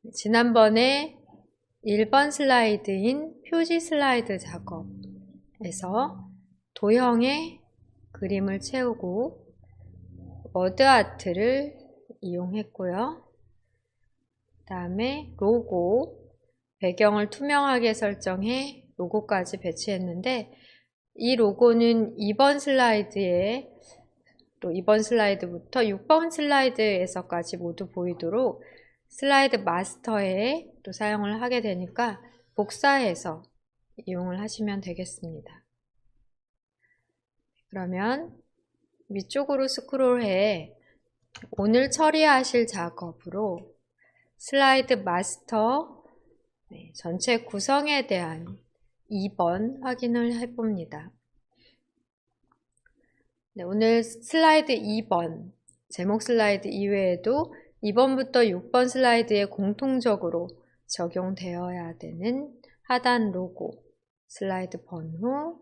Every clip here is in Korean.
지난번에 1번 슬라이드인 표지 슬라이드 작업에서 도형에 그림을 채우고 워드 아트를 이용했고요. 그 다음에 로고, 배경을 투명하게 설정해 로고까지 배치했는데, 이 로고는 2번 슬라이드에 또 2번 슬라이드부터 6번 슬라이드에서까지 모두 보이도록 슬라이드 마스터에 또 사용을 하게 되니까 복사해서 이용을 하시면 되겠습니다. 그러면 위쪽으로 스크롤해 오늘 처리하실 작업으로 슬라이드 마스터 전체 구성에 대한 2번 확인을 해봅니다. 오늘 슬라이드 2번, 제목 슬라이드 이외에도 2번부터 6번 슬라이드에 공통적으로 적용되어야 되는 하단 로고, 슬라이드 번호,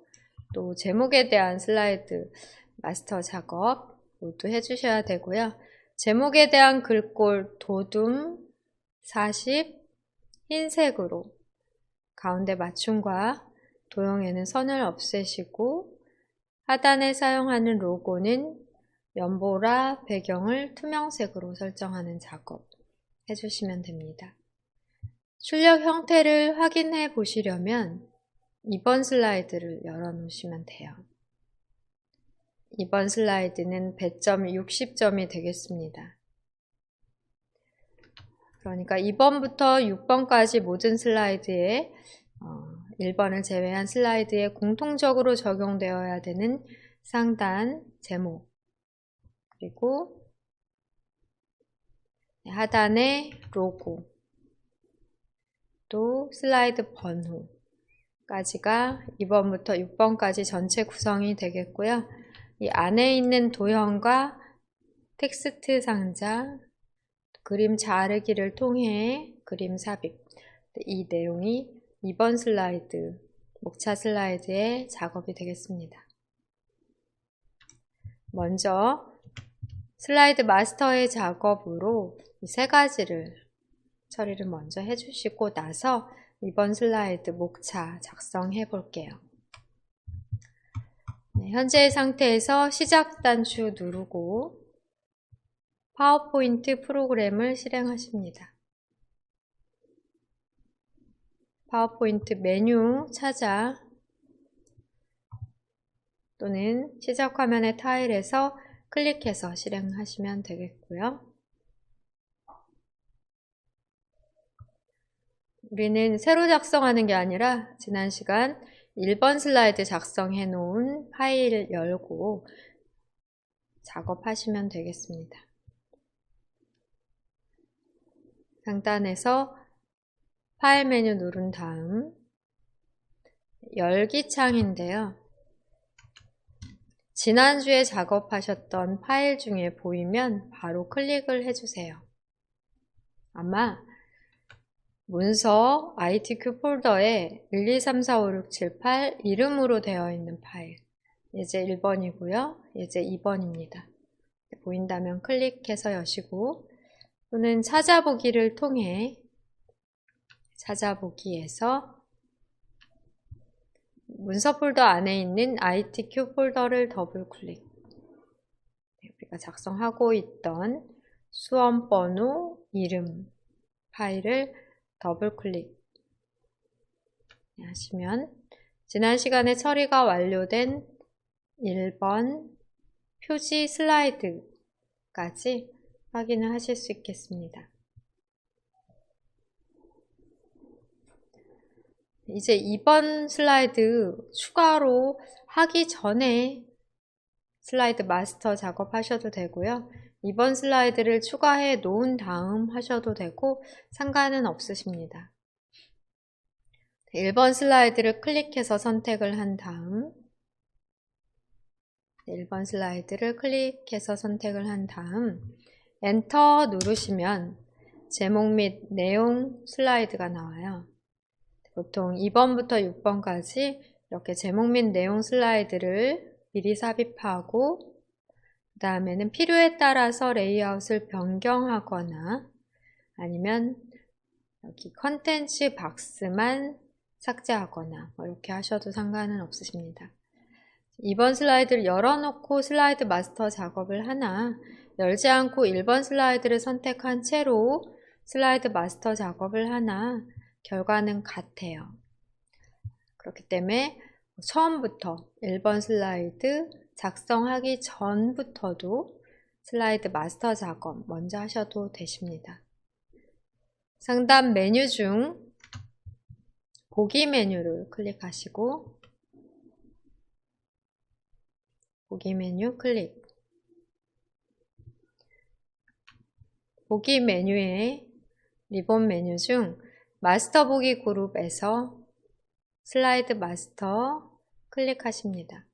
또 제목에 대한 슬라이드 마스터 작업 모두 해주셔야 되고요. 제목에 대한 글꼴 도둠 40 흰색으로 가운데 맞춤과 도형에는 선을 없애시고 하단에 사용하는 로고는 연보라 배경을 투명색으로 설정하는 작업 해주시면 됩니다. 출력 형태를 확인해 보시려면 2번 슬라이드를 열어 놓으시면 돼요. 2번 슬라이드는 배점이 60점이 되겠습니다. 그러니까 2번부터 6번까지 모든 슬라이드에 1번을 제외한 슬라이드에 공통적으로 적용되어야 되는 상단 제목, 그리고 하단의 로고, 또 슬라이드 번호까지가 2번부터 6번까지 전체 구성이 되겠고요. 이 안에 있는 도형과 텍스트 상자, 그림 자르기를 통해 그림 삽입, 이 내용이 2번 슬라이드, 목차 슬라이드의 작업이 되겠습니다. 먼저 슬라이드 마스터의 작업으로 이 세 가지를 처리를 먼저 해주시고 나서 2번 슬라이드 목차 작성해 볼게요. 현재의 상태에서 시작 단추 누르고 파워포인트 프로그램을 실행하십니다. 파워포인트 메뉴 찾아 또는 시작 화면의 타일에서 클릭해서 실행하시면 되겠고요. 우리는 새로 작성하는 게 아니라 지난 시간 1번 슬라이드 작성해 놓은 파일을 열고 작업하시면 되겠습니다. 상단에서 파일 메뉴 누른 다음 열기 창인데요. 지난주에 작업하셨던 파일 중에 보이면 바로 클릭을 해주세요. 아마 문서 ITQ 폴더에 1, 2, 3, 4, 5, 6, 7, 8 이름으로 되어 있는 파일, 예제 1번이고요. 예제 2번입니다. 보인다면 클릭해서 여시고 또는 찾아보기를 통해 찾아보기에서 문서 폴더 안에 있는 ITQ 폴더를 더블 클릭, 우리가 작성하고 있던 수험 번호, 이름 파일을 더블 클릭 하시면 지난 시간에 처리가 완료된 1번 표지 슬라이드까지 확인을 하실 수 있겠습니다. 이제 2번 슬라이드 추가로 하기 전에 슬라이드 마스터 작업하셔도 되고요. 2번 슬라이드를 추가해 놓은 다음 하셔도 되고 상관은 없으십니다. 1번 슬라이드를 클릭해서 선택을 한 다음 1번 슬라이드를 클릭해서 선택을 한 다음 엔터 누르시면 제목 및 내용 슬라이드가 나와요. 보통 2번부터 6번까지 이렇게 제목 및 내용 슬라이드를 미리 삽입하고 그 다음에는 필요에 따라서 레이아웃을 변경하거나 아니면 여기 컨텐츠 박스만 삭제하거나 이렇게 하셔도 상관은 없으십니다. 이번 슬라이드를 열어놓고 슬라이드 마스터 작업을 하나, 열지 않고 1번 슬라이드를 선택한 채로 슬라이드 마스터 작업을 하나, 결과는 같아요. 그렇기 때문에 처음부터 1번 슬라이드 작성하기 전부터도 슬라이드 마스터 작업 먼저 하셔도 되십니다. 상단 메뉴 중 보기 메뉴를 클릭하시고 보기 메뉴 클릭. 보기 메뉴의 리본 메뉴 중 마스터 보기 그룹에서 슬라이드 마스터 클릭하십니다.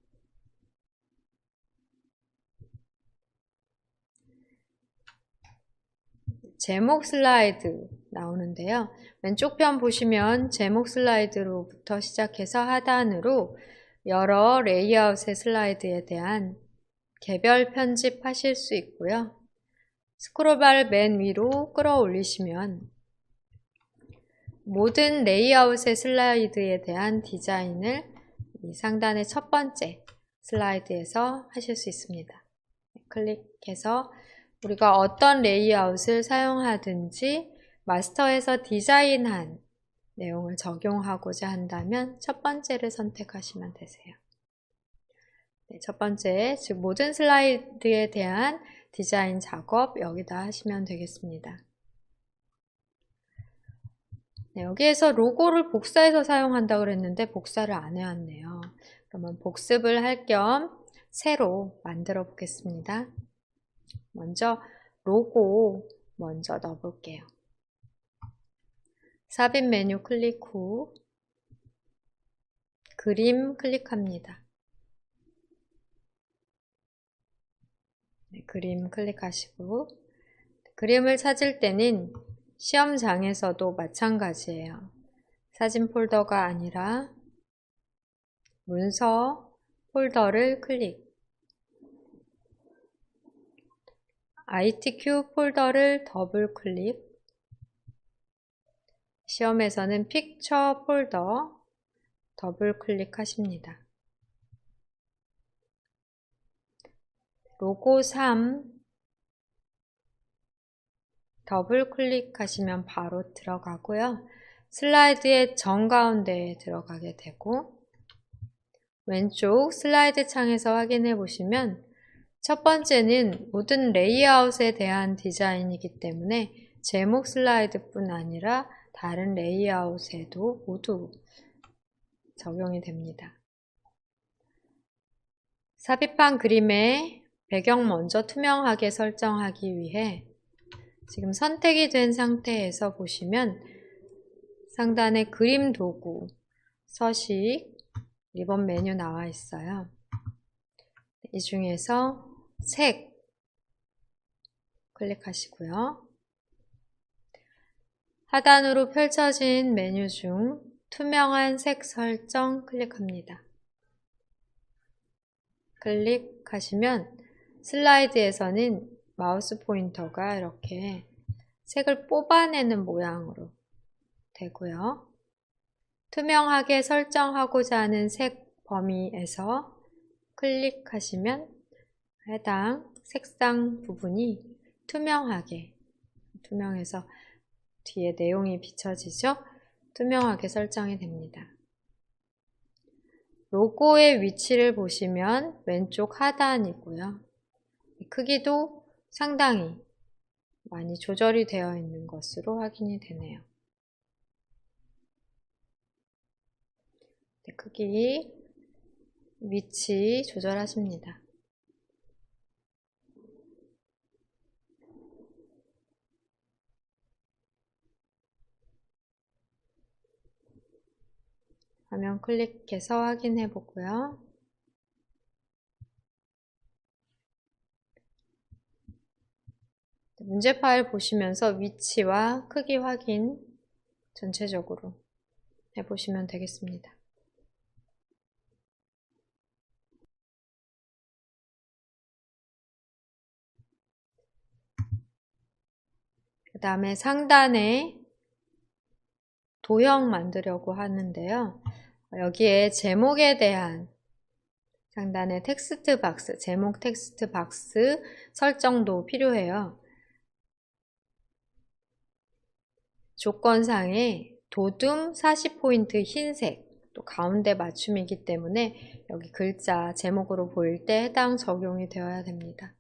제목 슬라이드 나오는데요. 왼쪽 편 보시면 제목 슬라이드로부터 시작해서 하단으로 여러 레이아웃의 슬라이드에 대한 개별 편집하실 수 있고요. 스크롤바를 맨 위로 끌어올리시면 모든 레이아웃의 슬라이드에 대한 디자인을 이 상단의 첫 번째 슬라이드에서 하실 수 있습니다. 클릭해서 우리가 어떤 레이아웃을 사용하든지 마스터에서 디자인한 내용을 적용하고자 한다면 첫 번째를 선택하시면 되세요. 네, 첫 번째, 즉 모든 슬라이드에 대한 디자인 작업 여기다 하시면 되겠습니다. 네, 여기에서 로고를 복사해서 사용한다고 그랬는데 복사를 안 해왔네요. 그러면 복습을 할 겸 새로 만들어 보겠습니다. 먼저 로고 먼저 넣어볼게요. 삽입 메뉴 클릭 후 그림 클릭합니다. 네, 그림 클릭하시고 그림을 찾을 때는 시험장에서도 마찬가지예요. 사진 폴더가 아니라 문서 폴더를 클릭. ITQ 폴더를 더블 클릭. 시험에서는 픽처 폴더 더블 클릭하십니다. 로고 3 더블 클릭하시면 바로 들어가고요. 슬라이드의 정가운데에 들어가게 되고 왼쪽 슬라이드 창에서 확인해 보시면 첫 번째는 모든 레이아웃에 대한 디자인이기 때문에 제목 슬라이드뿐 아니라 다른 레이아웃에도 모두 적용이 됩니다. 삽입한 그림의 배경 먼저 투명하게 설정하기 위해 지금 선택이 된 상태에서 보시면 상단에 그림 도구, 서식, 리본 메뉴 나와 있어요. 이 중에서 색 클릭하시고요. 하단으로 펼쳐진 메뉴 중 투명한 색 설정 클릭합니다. 클릭하시면 슬라이드에서는 마우스 포인터가 이렇게 색을 뽑아내는 모양으로 되고요. 투명하게 설정하고자 하는 색 범위에서 클릭하시면 해당 색상 부분이 투명해서 뒤에 내용이 비춰지죠? 투명하게 설정이 됩니다. 로고의 위치를 보시면 왼쪽 하단이고요. 크기도 상당히 많이 조절이 되어 있는 것으로 확인이 되네요. 크기, 위치 조절하십니다. 화면 클릭해서 확인해 보고요. 문제 파일 보시면서 위치와 크기 확인 전체적으로 해보시면 되겠습니다. 그 다음에 상단에 도형 만들려고 하는데요. 여기에 제목에 대한 상단의 텍스트 박스, 제목 텍스트 박스 설정도 필요해요. 조건상에 도둠 40포인트 흰색, 또 가운데 맞춤이기 때문에 여기 글자 제목으로 보일 때 해당 적용이 되어야 됩니다.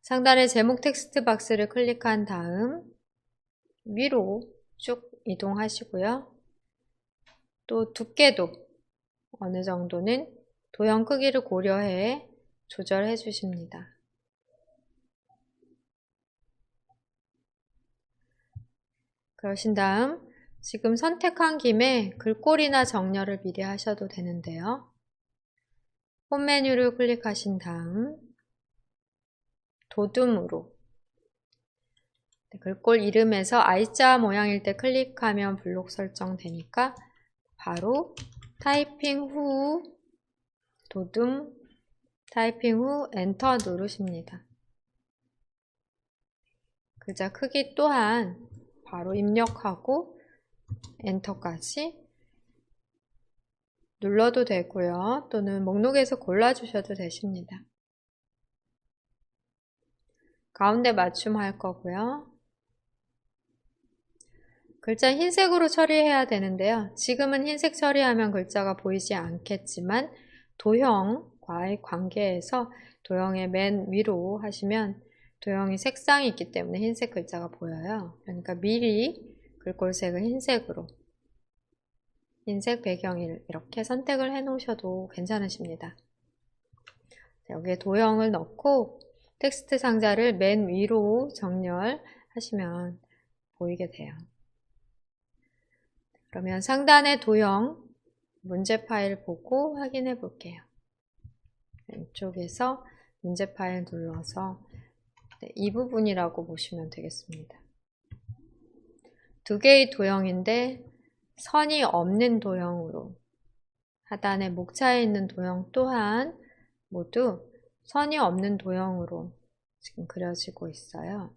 상단의 제목 텍스트 박스를 클릭한 다음 위로 쭉 이동하시고요. 또 두께도 어느 정도는 도형 크기를 고려해 조절해 주십니다. 그러신 다음 지금 선택한 김에 글꼴이나 정렬을 미리 하셔도 되는데요. 홈 메뉴를 클릭하신 다음 도둠으로 글꼴 이름에서 I자 모양일 때 클릭하면 블록 설정되니까 바로 타이핑 후 도둠 타이핑 후 엔터 누르십니다. 글자 크기 또한 바로 입력하고 엔터까지 눌러도 되고요. 또는 목록에서 골라주셔도 되십니다. 가운데 맞춤할 거고요. 글자 흰색으로 처리해야 되는데요. 지금은 흰색 처리하면 글자가 보이지 않겠지만 도형과의 관계에서 도형의 맨 위로 하시면 도형이 색상이 있기 때문에 흰색 글자가 보여요. 그러니까 미리 글꼴색을 흰색으로 흰색 배경을 이렇게 선택을 해 놓으셔도 괜찮으십니다. 여기에 도형을 넣고 텍스트 상자를 맨 위로 정렬하시면 보이게 돼요. 그러면 상단의 도형 문제 파일 보고 확인해 볼게요. 왼쪽에서 문제 파일 눌러서 이 부분이라고 보시면 되겠습니다. 두 개의 도형인데 선이 없는 도형으로 하단에 목차에 있는 도형 또한 모두 선이 없는 도형으로 지금 그려지고 있어요.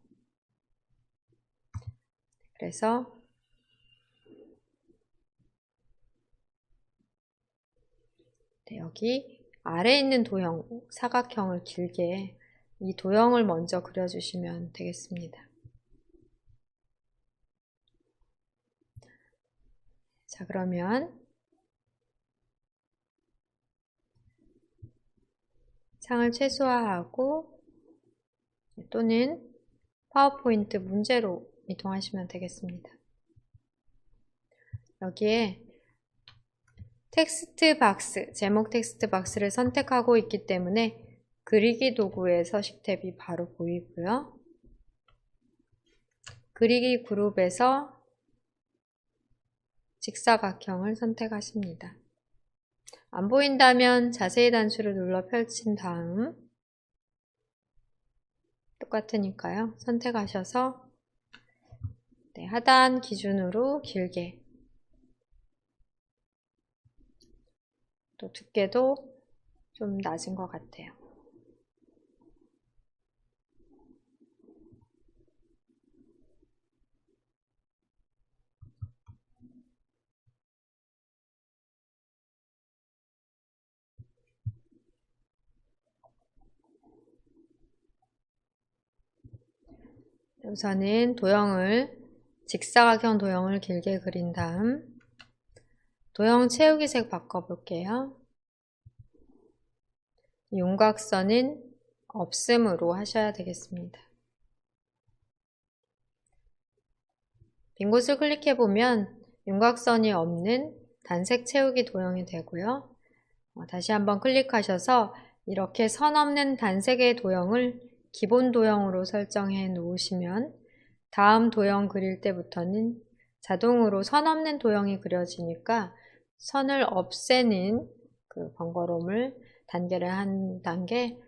그래서 여기 아래에 있는 도형, 사각형을 길게 이 도형을 먼저 그려주시면 되겠습니다. 자, 그러면 창을 최소화하고 또는 파워포인트 문제로 이동하시면 되겠습니다. 여기에 텍스트 박스, 제목 텍스트 박스를 선택하고 있기 때문에 그리기 도구의 서식 탭이 바로 보이고요. 그리기 그룹에서 직사각형을 선택하십니다. 안 보인다면 자세히 단추를 눌러 펼친 다음 똑같으니까요. 선택하셔서 하단 기준으로 길게 또 두께도 좀 낮은 것 같아요. 우선은 직사각형 도형을 길게 그린 다음 도형 채우기 색 바꿔볼게요. 윤곽선은 없음으로 하셔야 되겠습니다. 빈 곳을 클릭해보면 윤곽선이 없는 단색 채우기 도형이 되고요. 다시 한번 클릭하셔서 이렇게 선 없는 단색의 도형을 기본 도형으로 설정해 놓으시면 다음 도형 그릴 때부터는 자동으로 선 없는 도형이 그려지니까 선을 없애는 그 번거로움을 단계를 한 단계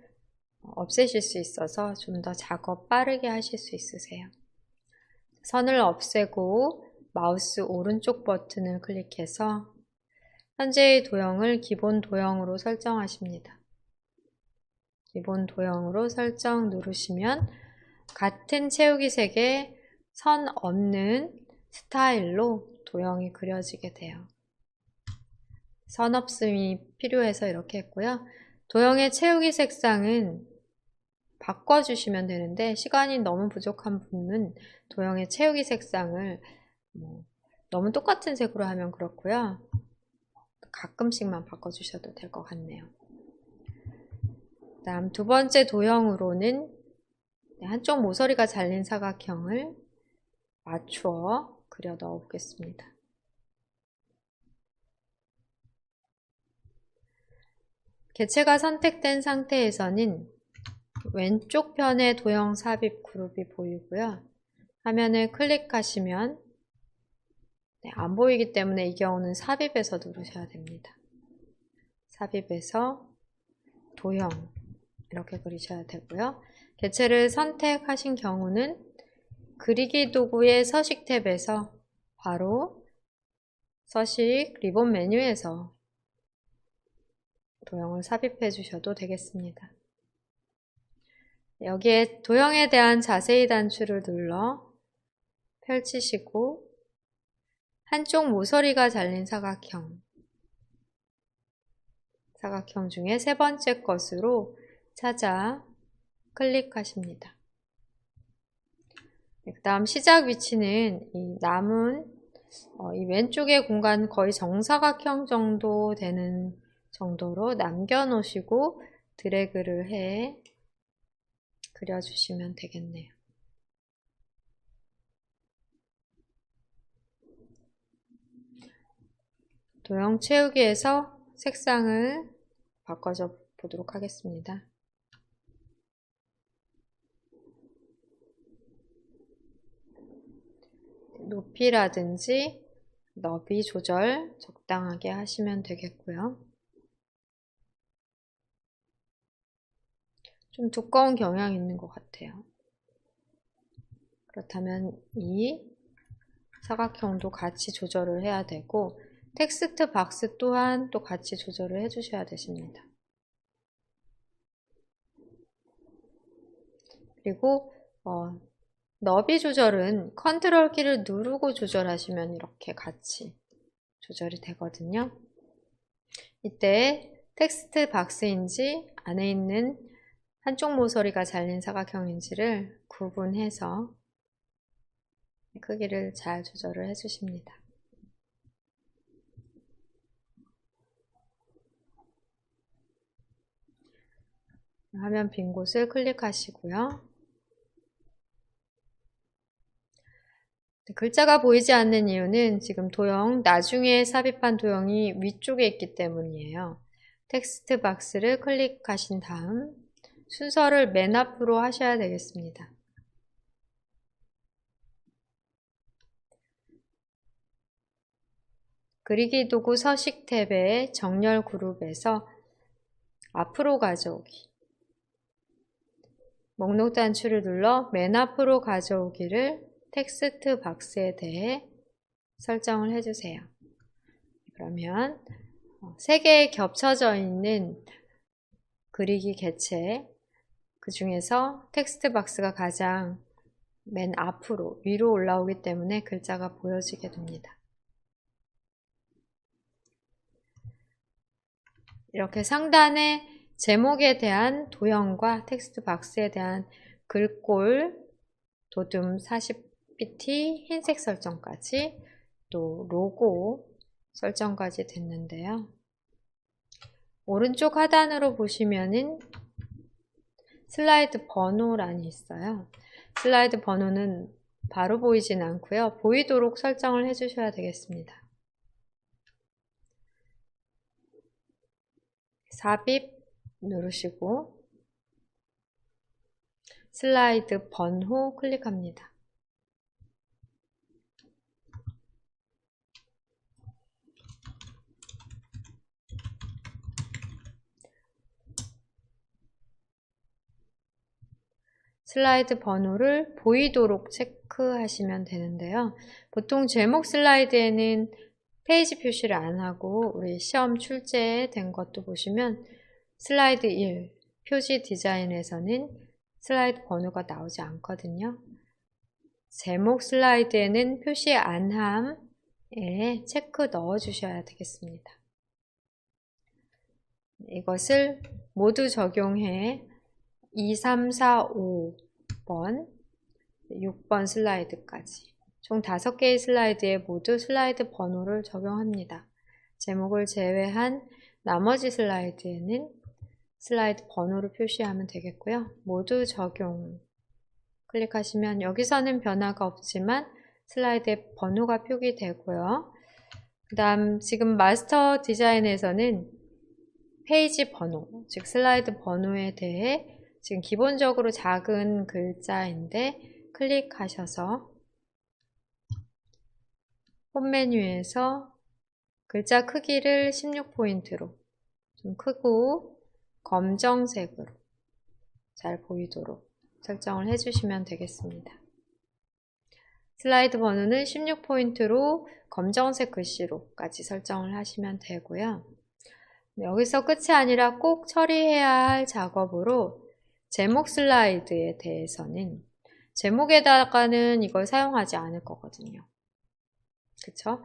없애실 수 있어서 좀 더 작업 빠르게 하실 수 있으세요. 선을 없애고 마우스 오른쪽 버튼을 클릭해서 현재의 도형을 기본 도형으로 설정하십니다. 기본 도형으로 설정 누르시면 같은 채우기 색에 선 없는 스타일로 도형이 그려지게 돼요. 선업음이 필요해서 이렇게 했고요. 도형의 채우기 색상은 바꿔주시면 되는데 시간이 너무 부족한 분은 도형의 채우기 색상을 너무 똑같은 색으로 하면 그렇고요. 가끔씩만 바꿔주셔도 될 것 같네요. 다음 두 번째 도형으로는 한쪽 모서리가 잘린 사각형을 맞추어 그려 넣어 보겠습니다. 개체가 선택된 상태에서는 왼쪽 편에 도형 삽입 그룹이 보이고요. 화면을 클릭하시면 안 보이기 때문에 이 경우는 삽입에서 누르셔야 됩니다. 삽입에서 도형 이렇게 그리셔야 되고요. 개체를 선택하신 경우는 그리기 도구의 서식 탭에서 바로 서식 리본 메뉴에서 도형을 삽입해 주셔도 되겠습니다. 여기에 도형에 대한 자세히 단추를 눌러 펼치시고 한쪽 모서리가 잘린 사각형 중에 세 번째 것으로 찾아 클릭하십니다. 그 다음 시작 위치는 이 남은 이 왼쪽의 공간 거의 정사각형 정도 되는 정도로 남겨놓으시고 드래그를 해 그려주시면 되겠네요. 도형 채우기에서 색상을 바꿔줘 보도록 하겠습니다. 높이라든지 너비 조절 적당하게 하시면 되겠고요. 좀 두꺼운 경향이 있는 것 같아요. 그렇다면 이 사각형도 같이 조절을 해야 되고 텍스트 박스 또한 또 같이 조절을 해주셔야 되십니다. 그리고 너비 조절은 컨트롤 키를 누르고 조절하시면 이렇게 같이 조절이 되거든요. 이때 텍스트 박스인지 안에 있는 한쪽 모서리가 잘린 사각형인지를 구분해서 크기를 잘 조절을 해주십니다. 화면 빈 곳을 클릭하시고요. 글자가 보이지 않는 이유는 지금 도형, 나중에 삽입한 도형이 위쪽에 있기 때문이에요. 텍스트 박스를 클릭하신 다음 순서를 맨 앞으로 하셔야 되겠습니다. 그리기 도구 서식 탭의 정렬 그룹에서 앞으로 가져오기 목록 단추를 눌러 맨 앞으로 가져오기를 텍스트 박스에 대해 설정을 해주세요. 그러면 3개의 겹쳐져 있는 그리기 개체 그 중에서 텍스트 박스가 가장 맨 앞으로 위로 올라오기 때문에 글자가 보여지게 됩니다. 이렇게 상단에 제목에 대한 도형과 텍스트 박스에 대한 글꼴, 도둠 40pt 흰색 설정까지 또 로고 설정까지 됐는데요. 오른쪽 하단으로 보시면은 슬라이드 번호란이 있어요. 슬라이드 번호는 바로 보이진 않고요. 보이도록 설정을 해주셔야 되겠습니다. 삽입 누르시고 슬라이드 번호 클릭합니다. 슬라이드 번호를 보이도록 체크하시면 되는데요. 보통 제목 슬라이드에는 페이지 표시를 안 하고 우리 시험 출제된 것도 보시면 슬라이드 1, 표지 디자인에서는 슬라이드 번호가 나오지 않거든요. 제목 슬라이드에는 표시 안 함 체크 넣어 주셔야 되겠습니다. 이것을 모두 적용해 2, 3, 4, 5번, 6번 슬라이드까지 총 5개의 슬라이드에 모두 슬라이드 번호를 적용합니다. 제목을 제외한 나머지 슬라이드에는 슬라이드 번호를 표시하면 되겠고요. 모두 적용 클릭하시면 여기서는 변화가 없지만 슬라이드의 번호가 표기되고요. 그 다음 지금 마스터 디자인에서는 페이지 번호, 즉 슬라이드 번호에 대해 지금 기본적으로 작은 글자인데 클릭하셔서 홈 메뉴에서 글자 크기를 16포인트로 좀 크고 검정색으로 잘 보이도록 설정을 해주시면 되겠습니다. 슬라이드 번호는 16포인트로 검정색 글씨로까지 설정을 하시면 되고요. 여기서 끝이 아니라 꼭 처리해야 할 작업으로 제목 슬라이드에 대해서는 제목에다가는 이걸 사용하지 않을 거거든요. 그쵸?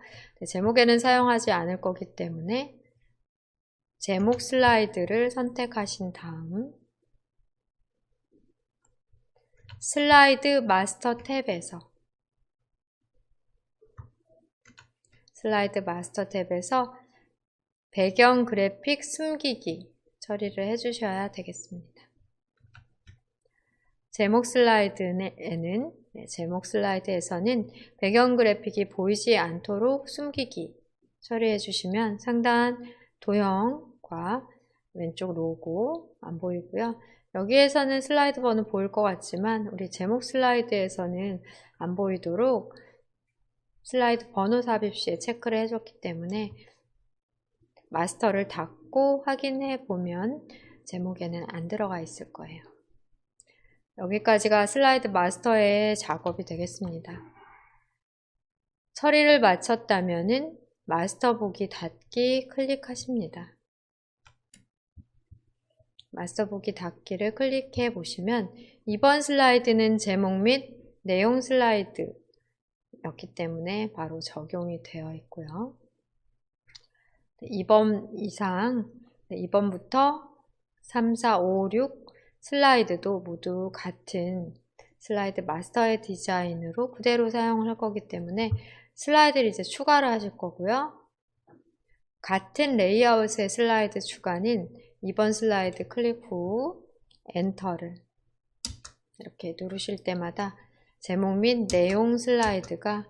제목에는 사용하지 않을 거기 때문에 제목 슬라이드를 선택하신 다음 슬라이드 마스터 탭에서 배경 그래픽 숨기기 처리를 해주셔야 되겠습니다. 제목 슬라이드에서는 배경 그래픽이 보이지 않도록 숨기기 처리해 주시면 상단 도형과 왼쪽 로고 안 보이고요. 여기에서는 슬라이드 번호 보일 것 같지만 우리 제목 슬라이드에서는 안 보이도록 슬라이드 번호 삽입 시에 체크를 해줬기 때문에 마스터를 닫고 확인해 보면 제목에는 안 들어가 있을 거예요. 여기까지가 슬라이드 마스터의 작업이 되겠습니다. 처리를 마쳤다면은 마스터 보기 닫기 클릭하십니다. 마스터 보기 닫기를 클릭해 보시면 이번 슬라이드는 제목 및 내용 슬라이드였기 때문에 바로 적용이 되어 있고요. 2번부터 3, 4, 5, 6 슬라이드도 모두 같은 슬라이드 마스터의 디자인으로 그대로 사용을 할 거기 때문에 슬라이드를 이제 추가를 하실 거고요. 같은 레이아웃의 슬라이드 추가는 2번 슬라이드 클릭 후 엔터를 이렇게 누르실 때마다 제목 및 내용 슬라이드가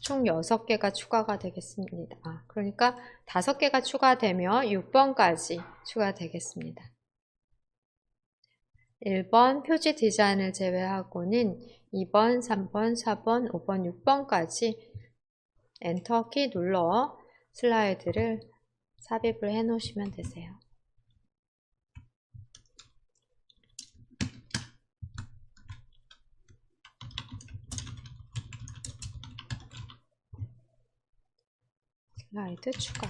총 6개가 추가가 되겠습니다. 그러니까 5개가 추가되며 6번까지 추가되겠습니다. 1번 표지 디자인을 제외하고는 2번, 3번, 4번, 5번, 6번까지 엔터 키 눌러 슬라이드를 삽입을 해 놓으시면 되세요. 슬라이드 추가.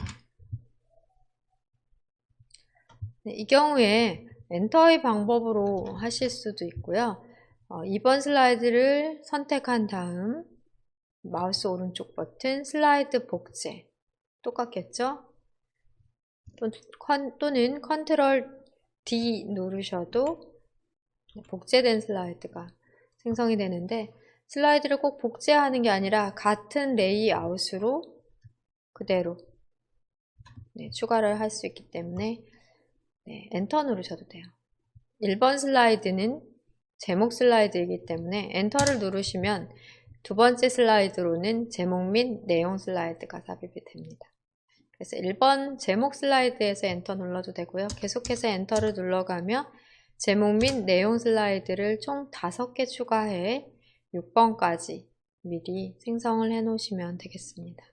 이 경우에 엔터의 방법으로 하실 수도 있고요. 2번 슬라이드를 선택한 다음 마우스 오른쪽 버튼 슬라이드 복제 똑같겠죠? 또는 컨트롤 D 누르셔도 복제된 슬라이드가 생성이 되는데 슬라이드를 꼭 복제하는 게 아니라 같은 레이아웃으로 그대로 추가를 할 수 있기 때문에 엔터 누르셔도 돼요. 1번 슬라이드는 제목 슬라이드이기 때문에 엔터를 누르시면 두 번째 슬라이드로는 제목 및 내용 슬라이드가 삽입이 됩니다. 그래서 1번 제목 슬라이드에서 엔터 눌러도 되고요. 계속해서 엔터를 눌러가며 제목 및 내용 슬라이드를 총 5개 추가해 6번까지 미리 생성을 해 놓으시면 되겠습니다.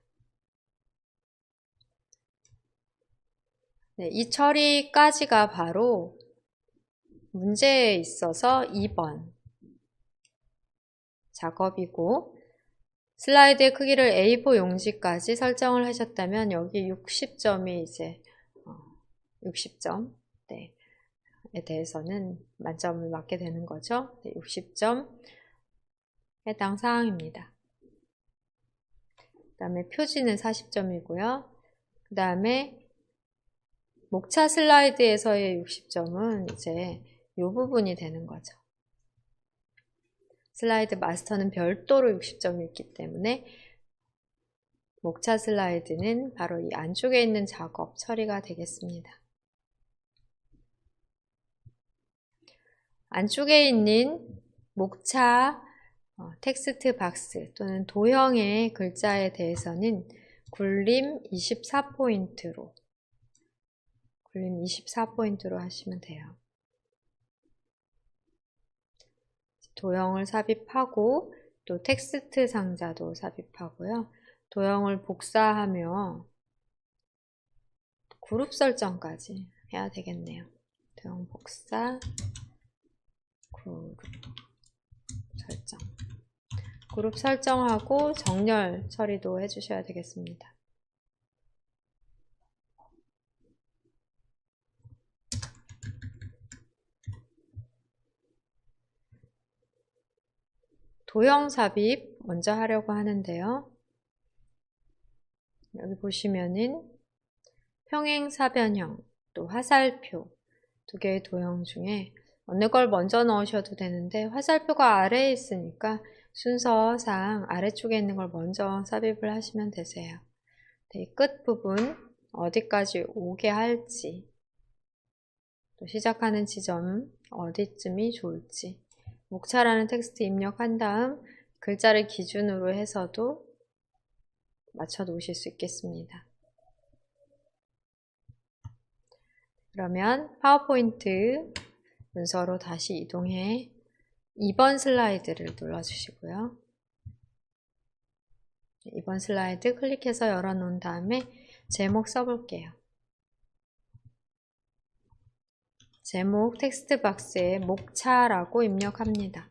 이 처리까지가 바로 문제에 있어서 2번 작업이고 슬라이드의 크기를 A4 용지까지 설정을 하셨다면 여기 60점이 이제 60점에 대해서는 만점을 맞게 되는 거죠. 60점 해당 사항입니다. 다음에 표지는 40점이고요. 그 다음에 목차 슬라이드에서의 60점은 이제 이 부분이 되는 거죠. 슬라이드 마스터는 별도로 60점이 있기 때문에 목차 슬라이드는 바로 이 안쪽에 있는 작업 처리가 되겠습니다. 안쪽에 있는 목차 텍스트 박스 또는 도형의 글자에 대해서는 굴림 24포인트로 하시면 돼요. 도형을 삽입하고 또 텍스트 상자도 삽입하고요. 도형을 복사하며 그룹 설정까지 해야 되겠네요. 도형 복사, 그룹 설정. 그룹 설정하고 정렬 처리도 해주셔야 되겠습니다. 도형 삽입 먼저 하려고 하는데요. 여기 보시면은 평행사변형, 또 화살표 두 개의 도형 중에 어느 걸 먼저 넣으셔도 되는데 화살표가 아래에 있으니까 순서상 아래쪽에 있는 걸 먼저 삽입을 하시면 되세요. 이 끝부분 어디까지 오게 할지, 또 시작하는 지점 어디쯤이 좋을지, 목차라는 텍스트 입력한 다음 글자를 기준으로 해서도 맞춰 놓으실 수 있겠습니다. 그러면 파워포인트 문서로 다시 이동해 2번 슬라이드를 눌러주시고요. 2번 슬라이드 클릭해서 열어놓은 다음에 제목 써볼게요. 제목 텍스트 박스에 목차라고 입력합니다.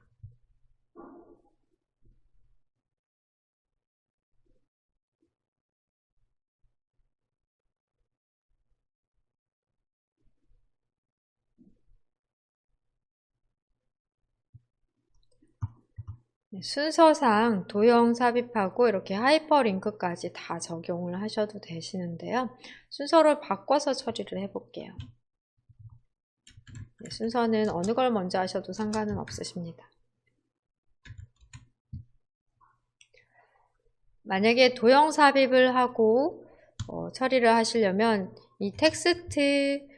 순서상 도형 삽입하고 이렇게 하이퍼링크까지 다 적용을 하셔도 되시는데요. 순서를 바꿔서 처리를 해볼게요. 순서는 어느 걸 먼저 하셔도 상관은 없으십니다. 만약에 도형 삽입을 하고 처리를 하시려면 이 텍스트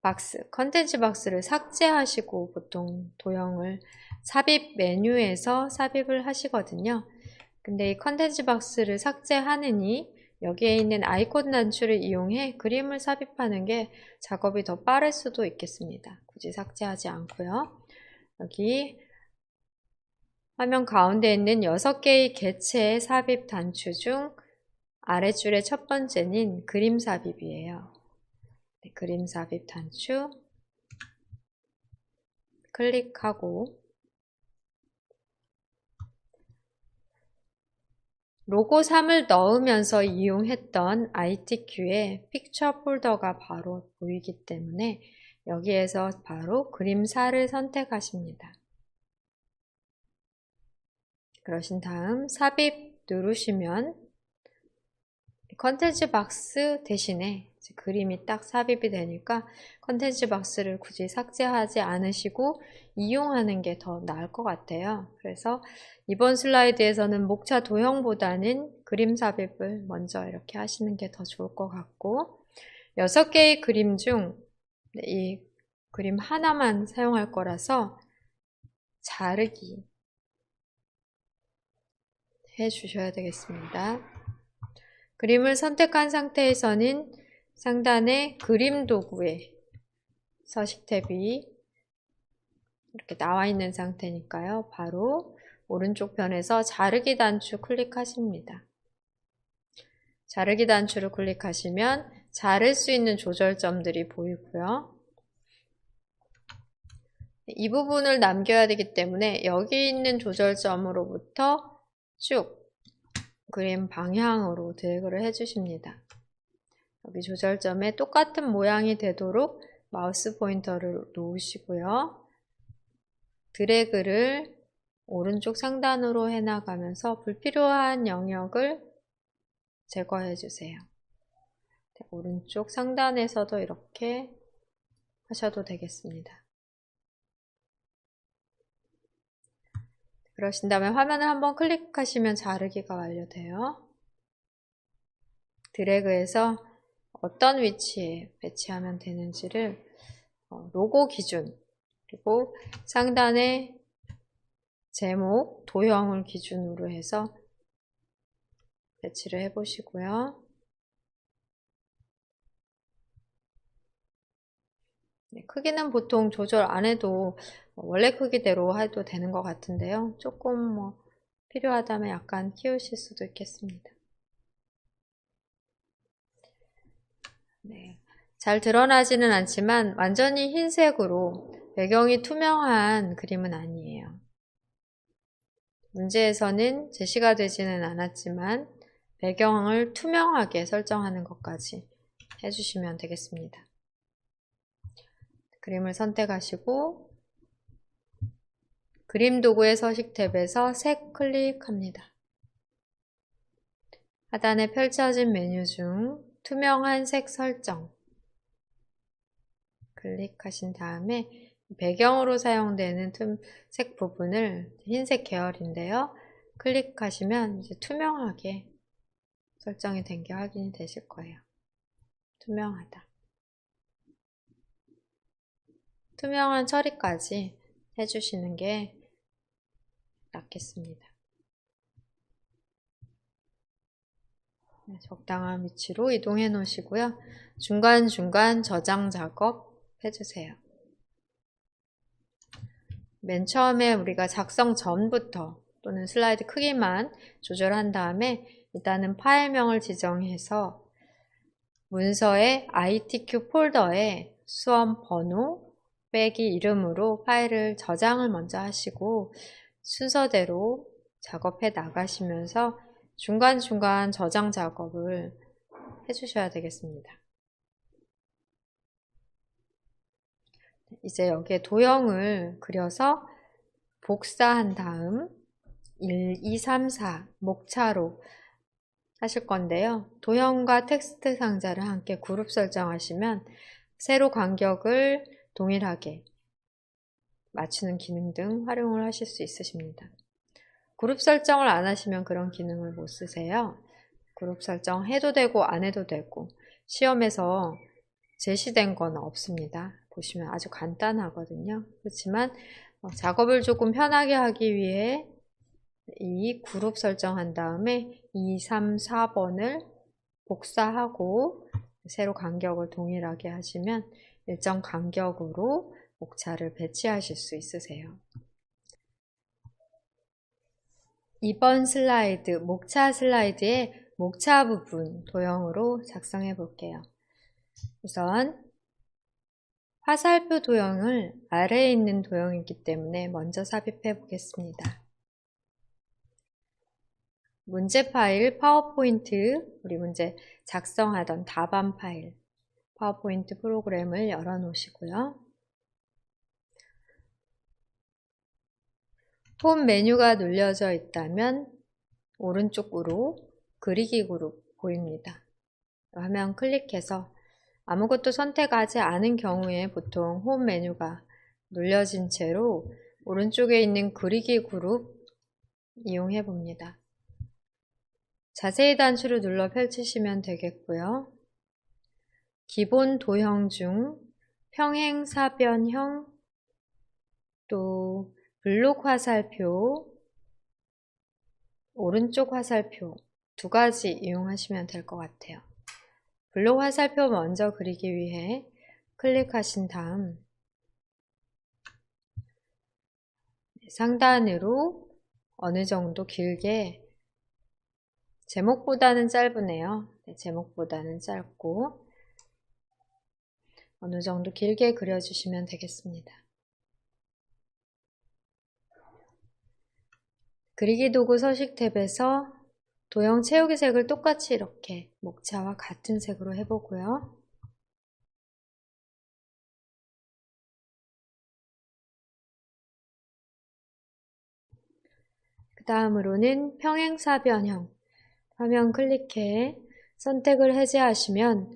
박스, 컨텐츠 박스를 삭제하시고 보통 도형을 삽입 메뉴에서 삽입을 하시거든요. 근데 이 컨텐츠 박스를 삭제하느니 여기에 있는 아이콘 단추를 이용해 그림을 삽입하는 게 작업이 더 빠를 수도 있겠습니다. 굳이 삭제하지 않고요. 여기 화면 가운데 있는 6개의 개체 삽입 단추 중 아래줄의 첫 번째는 그림 삽입이에요. 네, 그림 삽입 단추 클릭하고 로고 3을 넣으면서 이용했던 ITQ에 픽처 폴더가 바로 보이기 때문에 여기에서 바로 그림 4를 선택하십니다. 그러신 다음 삽입 누르시면 컨텐츠 박스 대신에 그림이 딱 삽입이 되니까 컨텐츠 박스를 굳이 삭제하지 않으시고 이용하는 게 더 나을 것 같아요. 그래서 이번 슬라이드에서는 목차 도형보다는 그림 삽입을 먼저 이렇게 하시는 게 더 좋을 것 같고 6개의 그림 중 이 그림 하나만 사용할 거라서 자르기 해 주셔야 되겠습니다. 그림을 선택한 상태에서는 상단의 그림 도구에 서식 탭이 이렇게 나와 있는 상태니까요. 바로 오른쪽 편에서 자르기 단추 클릭하십니다. 자르기 단추를 클릭하시면 자를 수 있는 조절점들이 보이고요. 이 부분을 남겨야 되기 때문에 여기 있는 조절점으로부터 쭉 그림 방향으로 드래그를 해주십니다. 여기 조절점에 똑같은 모양이 되도록 마우스 포인터를 놓으시고요. 드래그를 오른쪽 상단으로 해나가면서 불필요한 영역을 제거해 주세요. 오른쪽 상단에서도 이렇게 하셔도 되겠습니다. 그러신 다음에 화면을 한번 클릭하시면 자르기가 완료돼요. 드래그해서 어떤 위치에 배치하면 되는지를 로고 기준, 그리고 상단에 제목, 도형을 기준으로 해서 배치를 해보시고요. 네, 크기는 보통 조절 안 해도 원래 크기대로 해도 되는 것 같은데요. 조금 필요하다면 약간 키우실 수도 있겠습니다. 네, 잘 드러나지는 않지만 완전히 흰색으로 배경이 투명한 그림은 아니에요. 문제에서는 제시가 되지는 않았지만 배경을 투명하게 설정하는 것까지 해주시면 되겠습니다. 그림을 선택하시고 그림 도구의 서식 탭에서 색 클릭합니다. 하단에 펼쳐진 메뉴 중 투명한 색 설정 클릭하신 다음에 배경으로 사용되는 색 부분을 흰색 계열인데요. 클릭하시면 이제 투명하게 설정이 된 게 확인이 되실 거예요. 투명하다. 투명한 처리까지 해주시는 게 낫겠습니다. 적당한 위치로 이동해 놓으시고요. 중간중간 저장 작업 해주세요. 맨 처음에 우리가 작성 전부터 또는 슬라이드 크기만 조절한 다음에 일단은 파일명을 지정해서 문서의 ITQ 폴더에 수험 번호 빼기 이름으로 파일을 저장을 먼저 하시고 순서대로 작업해 나가시면서 중간중간 저장 작업을 해주셔야 되겠습니다. 이제 여기에 도형을 그려서 복사한 다음 1, 2, 3, 4 목차로 하실 건데요. 도형과 텍스트 상자를 함께 그룹 설정하시면 세로 간격을 동일하게 맞추는 기능 등 활용을 하실 수 있으십니다. 그룹 설정을 안 하시면 그런 기능을 못 쓰세요. 그룹 설정 해도 되고 안 해도 되고 시험에서 제시된 건 없습니다. 보시면 아주 간단하거든요. 그렇지만 작업을 조금 편하게 하기 위해 이 그룹 설정한 다음에 2, 3, 4번을 복사하고 세로 간격을 동일하게 하시면 일정 간격으로 목차를 배치하실 수 있으세요. 이번 슬라이드, 목차 슬라이드의 목차 부분 도형으로 작성해 볼게요. 우선 화살표 도형을 아래에 있는 도형이기 때문에 먼저 삽입해 보겠습니다. 문제 파일 파워포인트, 우리 문제 작성하던 답안 파일 파워포인트 프로그램을 열어 놓으시고요. 홈 메뉴가 눌려져 있다면 오른쪽으로 그리기 그룹 보입니다. 화면 클릭해서 아무것도 선택하지 않은 경우에 보통 홈 메뉴가 눌려진 채로 오른쪽에 있는 그리기 그룹 이용해 봅니다. 자세히 단추를 눌러 펼치시면 되겠고요. 기본 도형 중 평행사변형 또 블록 화살표, 오른쪽 화살표 두 가지 이용하시면 될 것 같아요. 블록 화살표 먼저 그리기 위해 클릭하신 다음 상단으로 어느 정도 길게 제목보다는 짧으네요. 제목보다는 짧고 어느 정도 길게 그려주시면 되겠습니다. 그리기 도구 서식 탭에서 도형 채우기 색을 똑같이 이렇게 목차와 같은 색으로 해보고요. 그 다음으로는 평행사변형. 화면 클릭해 선택을 해제하시면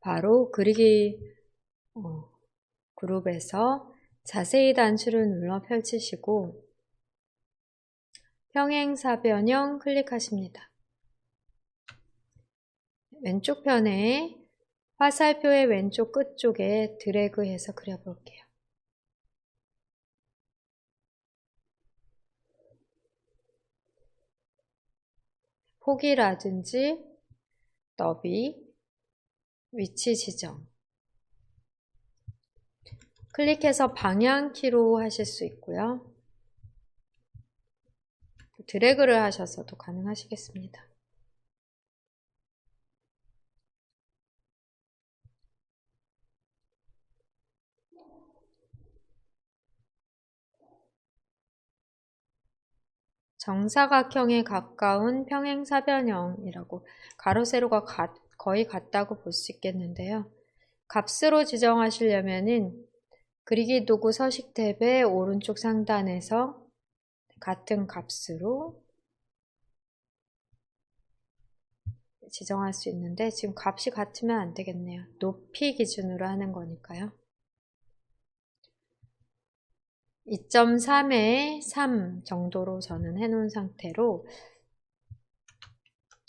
바로 그리기 그룹에서 자세히 단추를 눌러 펼치시고 평행사변형 클릭하십니다. 왼쪽 편에 화살표의 왼쪽 끝쪽에 드래그해서 그려볼게요. 폭이라든지 너비, 위치 지정 클릭해서 방향키로 하실 수 있고요. 드래그를 하셔서도 가능하시겠습니다. 정사각형에 가까운 평행사변형이라고 가로 세로가 거의 같다고 볼 수 있겠는데요. 값으로 지정하시려면은 그리기 도구 서식 탭의 오른쪽 상단에서 같은 값으로 지정할 수 있는데 지금 값이 같으면 안 되겠네요. 높이 기준으로 하는 거니까요. 2.3에 3 정도로 저는 해놓은 상태로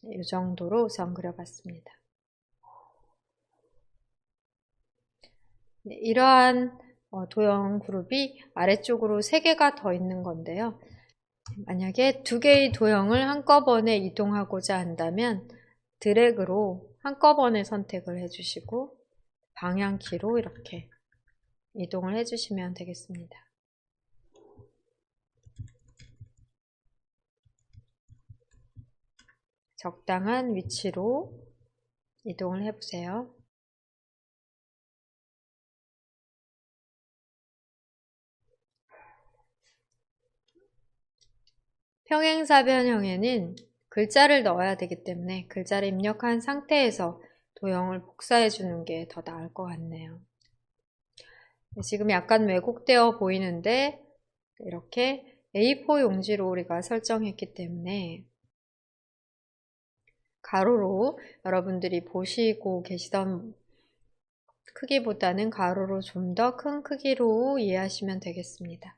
이 정도로 우선 그려봤습니다. 이러한 도형 그룹이 아래쪽으로 3개가 더 있는 건데요. 만약에 2개의 도형을 한꺼번에 이동하고자 한다면 드래그로 한꺼번에 선택을 해주시고 방향키로 이렇게 이동을 해주시면 되겠습니다. 적당한 위치로 이동을 해보세요. 평행사변형에는 글자를 넣어야 되기 때문에 글자를 입력한 상태에서 도형을 복사해 주는 게 더 나을 것 같네요. 지금 약간 왜곡되어 보이는데 이렇게 A4 용지로 우리가 설정했기 때문에 가로로 여러분들이 보시고 계시던 크기보다는 가로로 좀 더 큰 크기로 이해하시면 되겠습니다.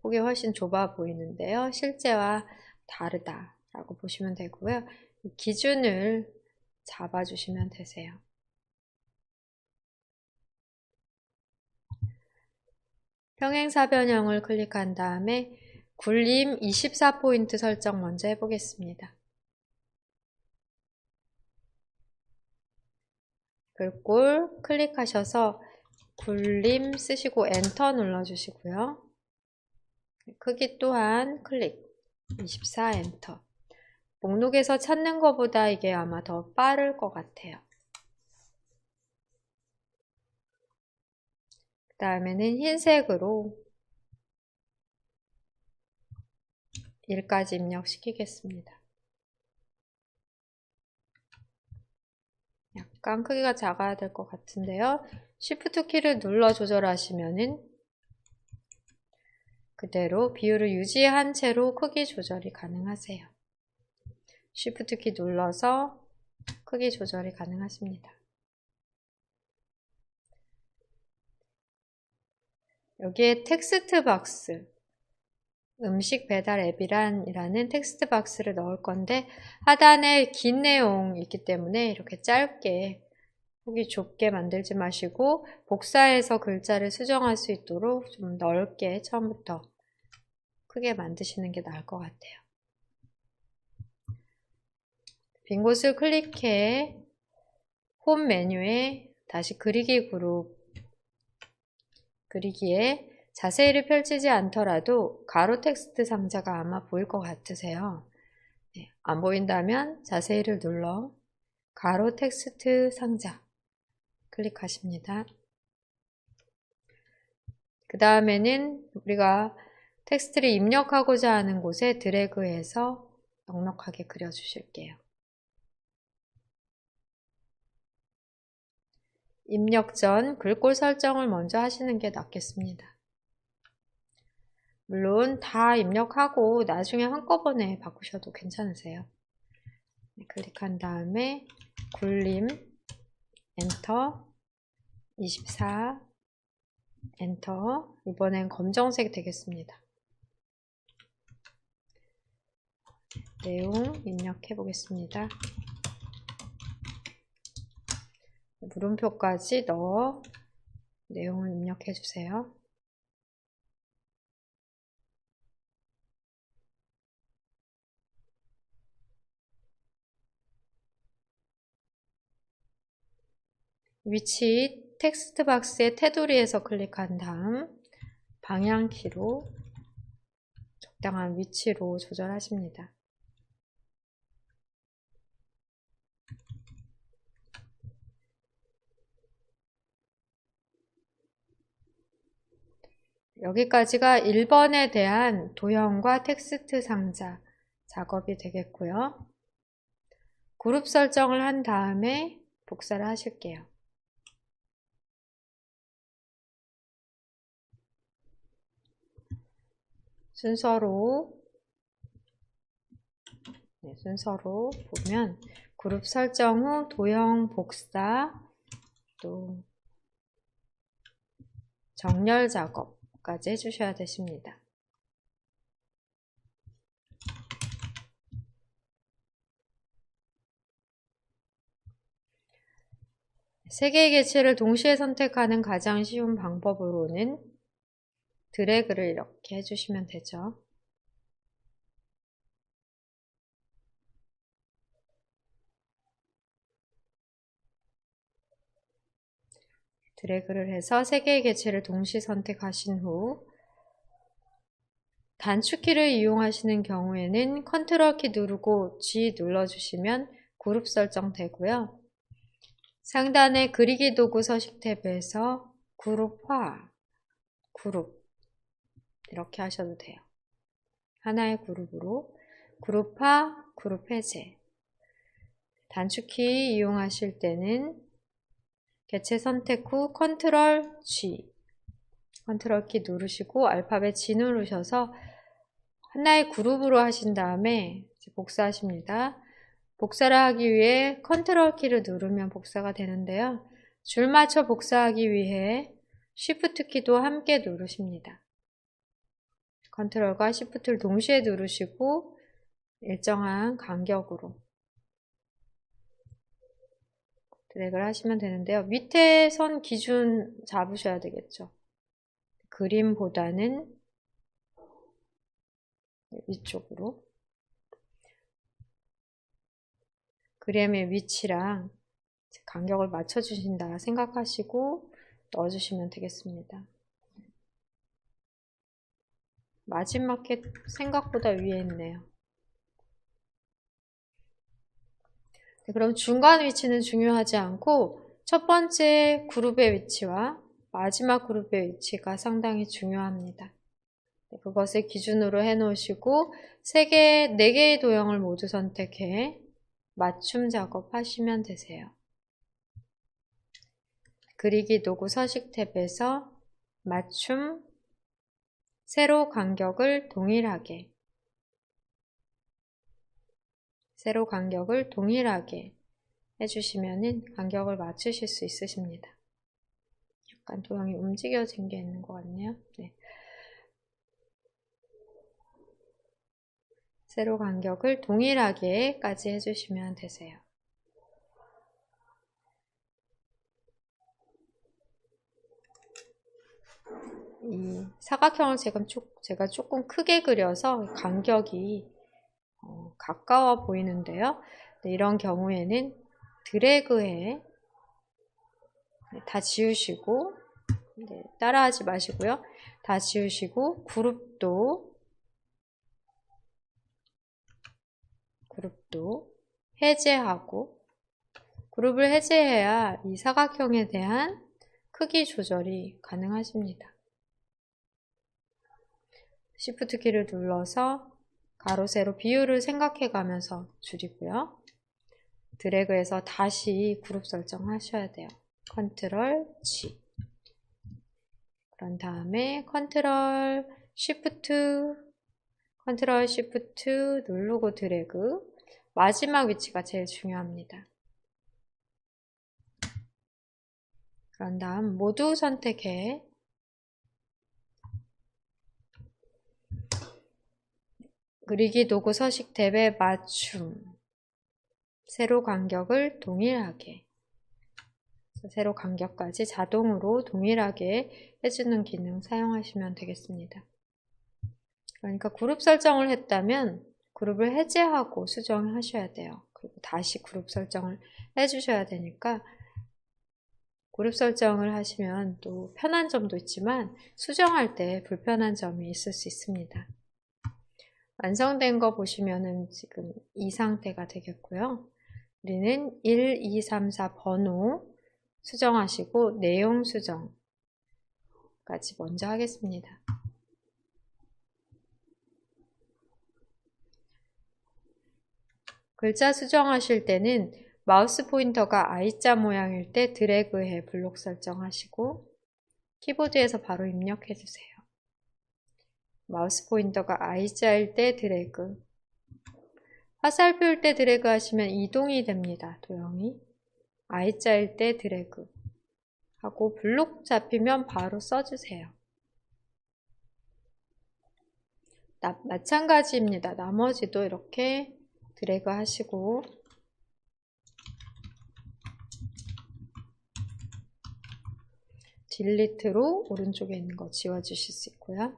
폭이 훨씬 좁아 보이는데요. 실제와 다르다라고 보시면 되고요. 기준을 잡아주시면 되세요. 평행사변형을 클릭한 다음에 굴림 24포인트 설정 먼저 해보겠습니다. 글꼴 클릭하셔서 굴림 쓰시고 엔터 눌러주시고요. 크기 또한 클릭 24 엔터. 목록에서 찾는 것보다 이게 아마 더 빠를 것 같아요. 그 다음에는 흰색으로 1까지 입력시키겠습니다. 약간 크기가 작아야 될 것 같은데요. Shift 키를 눌러 조절하시면은 그대로 비율을 유지한 채로 크기 조절이 가능하세요. Shift 키 눌러서 크기 조절이 가능하십니다. 여기에 텍스트 박스, 음식 배달 앱이라는 텍스트 박스를 넣을 건데 하단에 긴 내용이 있기 때문에 이렇게 짧게 폭이 좁게 만들지 마시고 복사해서 글자를 수정할 수 있도록 좀 넓게 처음부터 크게 만드시는 게 나을 것 같아요. 빈 곳을 클릭해 홈 메뉴에 다시 그리기 그룹 그리기에 자세히를 펼치지 않더라도 가로 텍스트 상자가 아마 보일 것 같으세요. 네, 안 보인다면 자세히를 눌러 가로 텍스트 상자 클릭하십니다. 그 다음에는 우리가 텍스트를 입력하고자 하는 곳에 드래그해서 넉넉하게 그려주실게요. 입력 전 글꼴 설정을 먼저 하시는 게 낫겠습니다. 물론 다 입력하고 나중에 한꺼번에 바꾸셔도 괜찮으세요. 클릭한 다음에 굴림 엔터 24 엔터. 이번엔 검정색 되겠습니다. 내용 입력해 보겠습니다. 물음표까지 넣어 내용을 입력해 주세요. 위치 텍스트 박스의 테두리에서 클릭한 다음 방향키로 적당한 위치로 조절하십니다. 여기까지가 1번에 대한 도형과 텍스트 상자 작업이 되겠고요. 그룹 설정을 한 다음에 복사를 하실게요. 순서로 보면 그룹 설정 후 도형 복사 또 정렬 작업까지 해주셔야 되십니다. 세 개의 개체를 동시에 선택하는 가장 쉬운 방법으로는 드래그를 이렇게 해주시면 되죠. 드래그를 해서 세 개의 개체를 동시 선택하신 후 단축키를 이용하시는 경우에는 컨트롤 키 누르고 G 눌러주시면 그룹 설정 되고요. 상단의 그리기 도구 서식 탭에서 그룹화, 그룹 이렇게 하셔도 돼요. 하나의 그룹으로 그룹화, 그룹 해제. 단축키 이용하실 때는 개체 선택 후 컨트롤 G, 컨트롤 키 누르시고 알파벳 G 누르셔서 하나의 그룹으로 하신 다음에 복사하십니다. 복사를 하기 위해 컨트롤 키를 누르면 복사가 되는데요. 줄 맞춰 복사하기 위해 쉬프트 키도 함께 누르십니다. 컨트롤과 쉬프트를 동시에 누르시고 일정한 간격으로 드래그를 하시면 되는데요. 밑에 선 기준 잡으셔야 되겠죠. 그림보다는 위쪽으로 그림의 위치랑 간격을 맞춰주신다 생각하시고 넣어주시면 되겠습니다. 마지막 게 생각보다 위에 있네요. 그럼 중간 위치는 중요하지 않고 첫 번째 그룹의 위치와 마지막 그룹의 위치가 상당히 중요합니다. 그것을 기준으로 해 놓으시고 4개의 도형을 모두 선택해 맞춤 작업하시면 되세요. 그리기 도구 서식 탭에서 맞춤, 세로 간격을 동일하게 해주시면 간격을 맞추실 수 있으십니다. 약간 도형이 움직여진 게 있는 것 같네요. 네. 세로 간격을 동일하게까지 해주시면 되세요. 이 사각형을 제가 조금 크게 그려서 간격이 가까워 보이는데요. 네, 이런 경우에는 드래그해 다 지우시고 네, 따라하지 마시고요. 다 지우시고 그룹도 해제하고 그룹을 해제해야 이 사각형에 대한 크기 조절이 가능하십니다. Shift 키를 눌러서 가로 세로 비율을 생각해 가면서 줄이고요. 드래그해서 다시 그룹 설정하셔야 돼요. 컨트롤 G. 그런 다음에 컨트롤 Shift, 컨트롤 Shift 누르고 드래그. 마지막 위치가 제일 중요합니다. 그런 다음 모두 선택해. 그리기 도구 서식 탭에 맞춤. 세로 간격을 동일하게. 세로 간격까지 자동으로 동일하게 해주는 기능 사용하시면 되겠습니다. 그러니까 그룹 설정을 했다면 그룹을 해제하고 수정하셔야 돼요. 그리고 다시 그룹 설정을 해주셔야 되니까 그룹 설정을 하시면 또 편한 점도 있지만 수정할 때 불편한 점이 있을 수 있습니다. 완성된 거 보시면은 지금 이 상태가 되겠고요. 우리는 1, 2, 3, 4 번호 수정하시고 내용 수정까지 먼저 하겠습니다. 글자 수정하실 때는 마우스 포인터가 I자 모양일 때 드래그해 블록 설정하시고 키보드에서 바로 입력해 주세요. 마우스 포인터가 I자일 때 드래그. 화살표일 때 드래그 하시면 이동이 됩니다. 도형이. I자일 때 드래그 하고 블록 잡히면 바로 써주세요. 마찬가지입니다. 나머지도 이렇게 드래그 하시고 딜리트로 오른쪽에 있는 거 지워주실 수 있고요.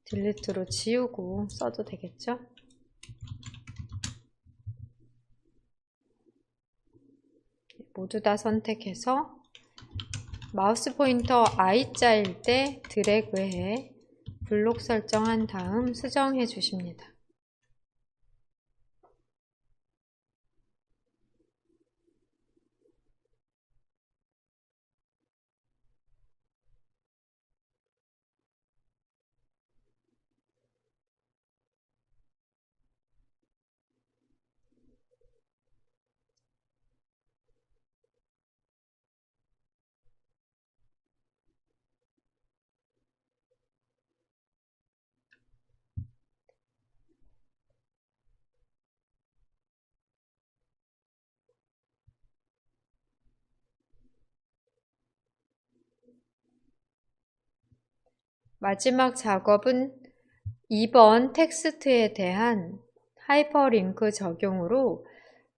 딜리트로 지우고 써도 되겠죠? 모두 다 선택해서 마우스 포인터 I자일 때 드래그해 블록 설정한 다음 수정해 주십니다. 마지막 작업은 2번 텍스트에 대한 하이퍼링크 적용으로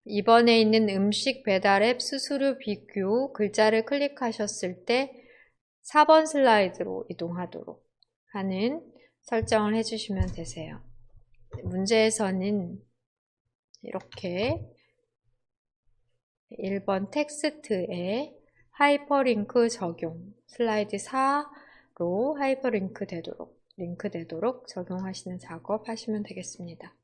2번에 있는 음식 배달 앱 수수료 비교 글자를 클릭하셨을 때 4번 슬라이드로 이동하도록 하는 설정을 해주시면 되세요. 문제에서는 이렇게 1번 텍스트에 하이퍼링크 적용 슬라이드 4로 하이퍼링크 되도록 링크 되도록 적용하시는 작업 하시면 되겠습니다.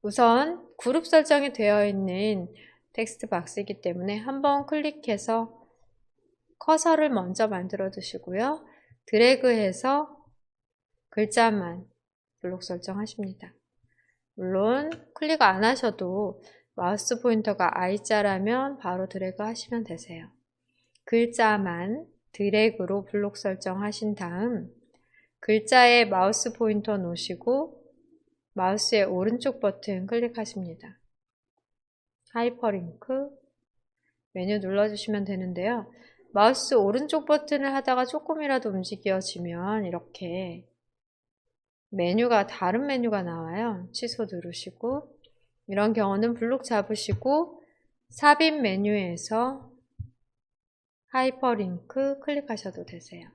우선 그룹 설정이 되어 있는 텍스트 박스이기 때문에 한번 클릭해서 커서를 먼저 만들어 두시고요. 드래그해서 글자만 블록 설정하십니다. 물론 클릭 안 하셔도 마우스 포인터가 I자라면 바로 드래그 하시면 되세요. 글자만 드래그로 블록 설정하신 다음 글자에 마우스 포인터 놓으시고 마우스의 오른쪽 버튼 클릭하십니다. 하이퍼링크 메뉴 눌러주시면 되는데요. 마우스 오른쪽 버튼을 하다가 조금이라도 움직여지면 이렇게 메뉴가 다른 메뉴가 나와요. 취소 누르시고 이런 경우는 블록 잡으시고 삽입 메뉴에서 하이퍼링크 클릭하셔도 되세요.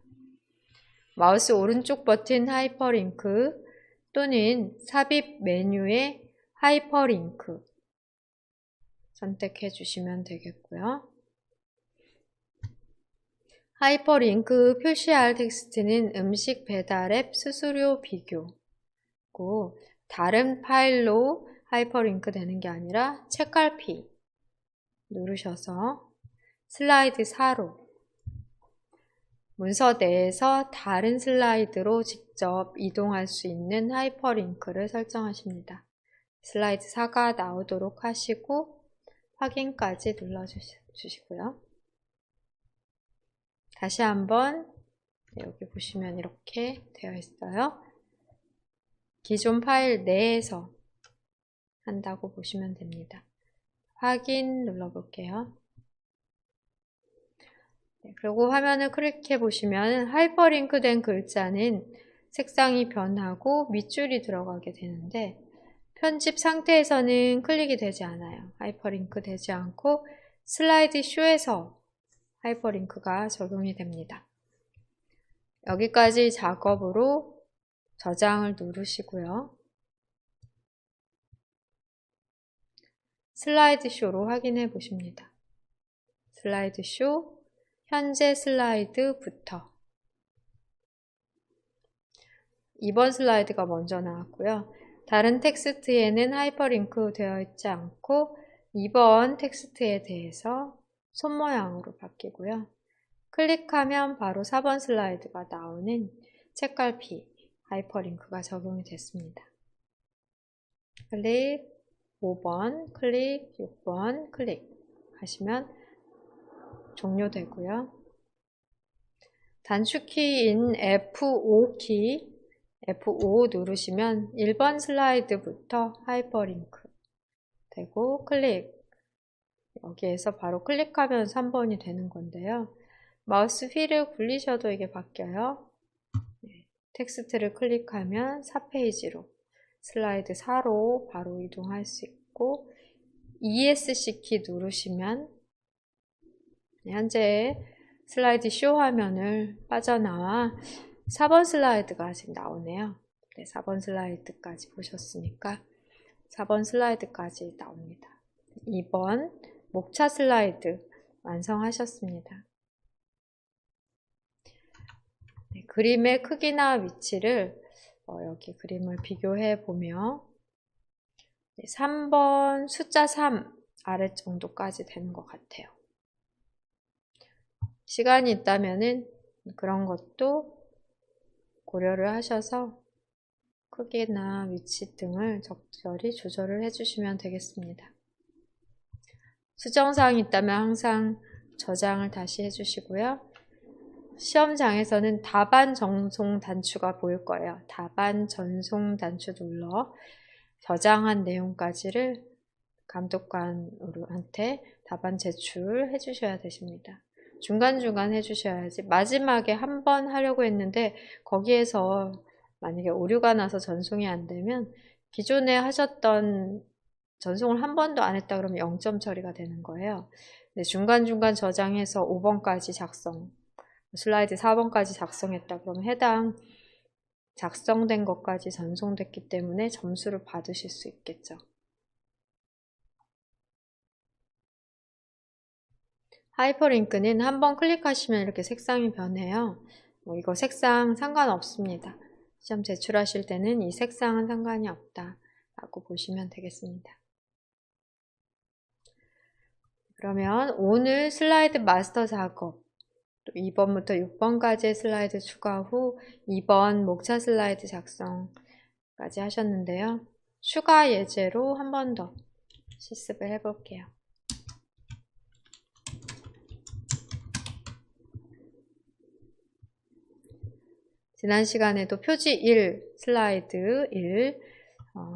마우스 오른쪽 버튼 하이퍼링크 또는 삽입 메뉴의 하이퍼링크 선택해 주시면 되겠고요. 하이퍼링크 표시할 텍스트는 음식 배달 앱 수수료 비교고 다른 파일로 하이퍼링크 되는 게 아니라 책갈피 누르셔서 슬라이드 4로 문서 내에서 다른 슬라이드로 직접 이동할 수 있는 하이퍼링크를 설정하십니다. 슬라이드 4가 나오도록 하시고 확인까지 눌러주세요. 주시고요. 다시 한번 여기 보시면 이렇게 되어 있어요. 기존 파일 내에서 한다고 보시면 됩니다. 확인 눌러볼게요. 그리고 화면을 클릭해 보시면 하이퍼링크 된 글자는 색상이 변하고 밑줄이 들어가게 되는데 편집 상태에서는 클릭이 되지 않아요. 하이퍼링크 되지 않고 슬라이드 쇼에서 하이퍼링크가 적용이 됩니다. 여기까지 작업으로 저장을 누르시고요. 슬라이드 쇼로 확인해 보십니다. 슬라이드 쇼, 현재 슬라이드부터 2번 슬라이드가 먼저 나왔고요. 다른 텍스트에는 하이퍼링크 되어 있지 않고 2번 텍스트에 대해서 손 모양으로 바뀌고요. 클릭하면 바로 4번 슬라이드가 나오는 책갈피 하이퍼링크가 적용이 됐습니다. 클릭 5번, 클릭 6번, 클릭 하시면 종료되고요. 단축키인 F5키 F5 누르시면 1번 슬라이드부터 하이퍼링크 되고 클릭 여기에서 바로 클릭하면 3번이 되는 건데요. 마우스 휠을 굴리셔도 이게 바뀌어요. 텍스트를 클릭하면 4페이지로 슬라이드 4로 바로 이동할 수 있고 ESC 키 누르시면 현재 슬라이드 쇼 화면을 빠져나와 4번 슬라이드가 지금 나오네요. 네, 4번 슬라이드까지 보셨으니까 4번 슬라이드까지 나옵니다. 2번 목차 슬라이드 완성하셨습니다. 네, 그림의 크기나 위치를 여기 그림을 비교해 보며 3번 숫자 3 아래 정도까지 되는 것 같아요. 시간이 있다면은 그런 것도 고려를 하셔서 크기나 위치 등을 적절히 조절을 해주시면 되겠습니다. 수정사항이 있다면 항상 저장을 다시 해주시고요. 시험장에서는 답안 전송 단추가 보일 거예요. 답안 전송 단추 눌러 저장한 내용까지를 감독관한테 답안 제출해 주셔야 되십니다. 중간중간 해주셔야지 마지막에 한 번 하려고 했는데 거기에서 만약에 오류가 나서 전송이 안 되면 기존에 하셨던 전송을 한 번도 안 했다 그러면 0점 처리가 되는 거예요. 중간중간 저장해서 5번까지 작성, 슬라이드 4번까지 작성했다 그러면 해당 작성된 것까지 전송됐기 때문에 점수를 받으실 수 있겠죠. 하이퍼링크는 한번 클릭하시면 이렇게 색상이 변해요. 이거 색상 상관없습니다. 시험 제출하실 때는 이 색상은 상관이 없다 라고 보시면 되겠습니다. 그러면 오늘 슬라이드 마스터 작업 2번부터 6번까지의 슬라이드 추가 후 2번 목차 슬라이드 작성까지 하셨는데요. 추가 예제로 한 번 더 실습을 해볼게요. 지난 시간에도 표지 1, 슬라이드 1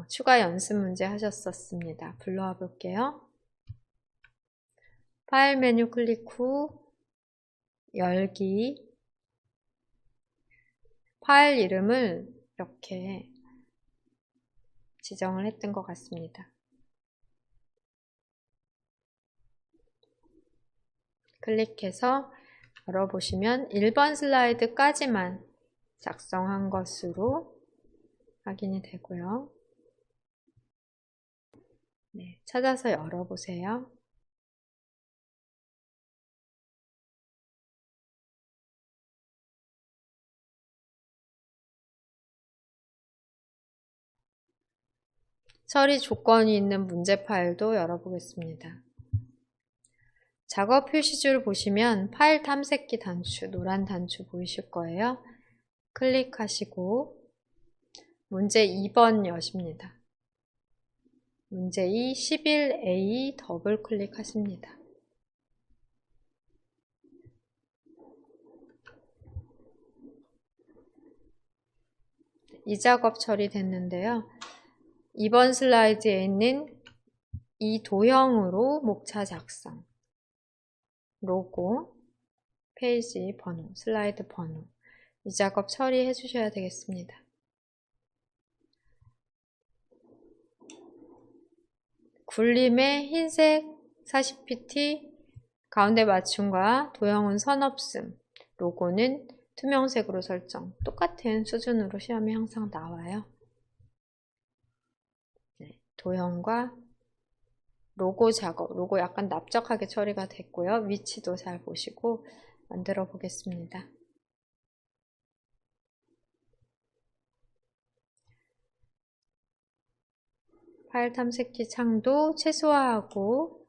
추가 연습 문제 하셨었습니다. 불러와 볼게요. 파일 메뉴 클릭 후 열기 파일 이름을 이렇게 지정을 했던 것 같습니다. 클릭해서 열어보시면 1번 슬라이드까지만 작성한 것으로 확인이 되고요. 네, 찾아서 열어보세요. 처리 조건이 있는 문제 파일도 열어보겠습니다. 작업 표시줄 보시면 파일 탐색기 단추, 노란 단추 보이실 거예요. 클릭하시고 문제 2번 여십니다. 문제 2 11A 더블 클릭하십니다. 이 작업 처리됐는데요. 이번 슬라이드에 있는 이 도형으로 목차 작성, 로고, 페이지 번호, 슬라이드 번호, 이 작업 처리해 주셔야 되겠습니다. 굴림의 흰색 40pt 가운데 맞춤과 도형은 선 없음, 로고는 투명색으로 설정. 똑같은 수준으로 시험이 항상 나와요. 네, 도형과 로고 작업, 로고 약간 납작하게 처리가 됐고요. 위치도 잘 보시고 만들어 보겠습니다. 파일 탐색기 창도 최소화하고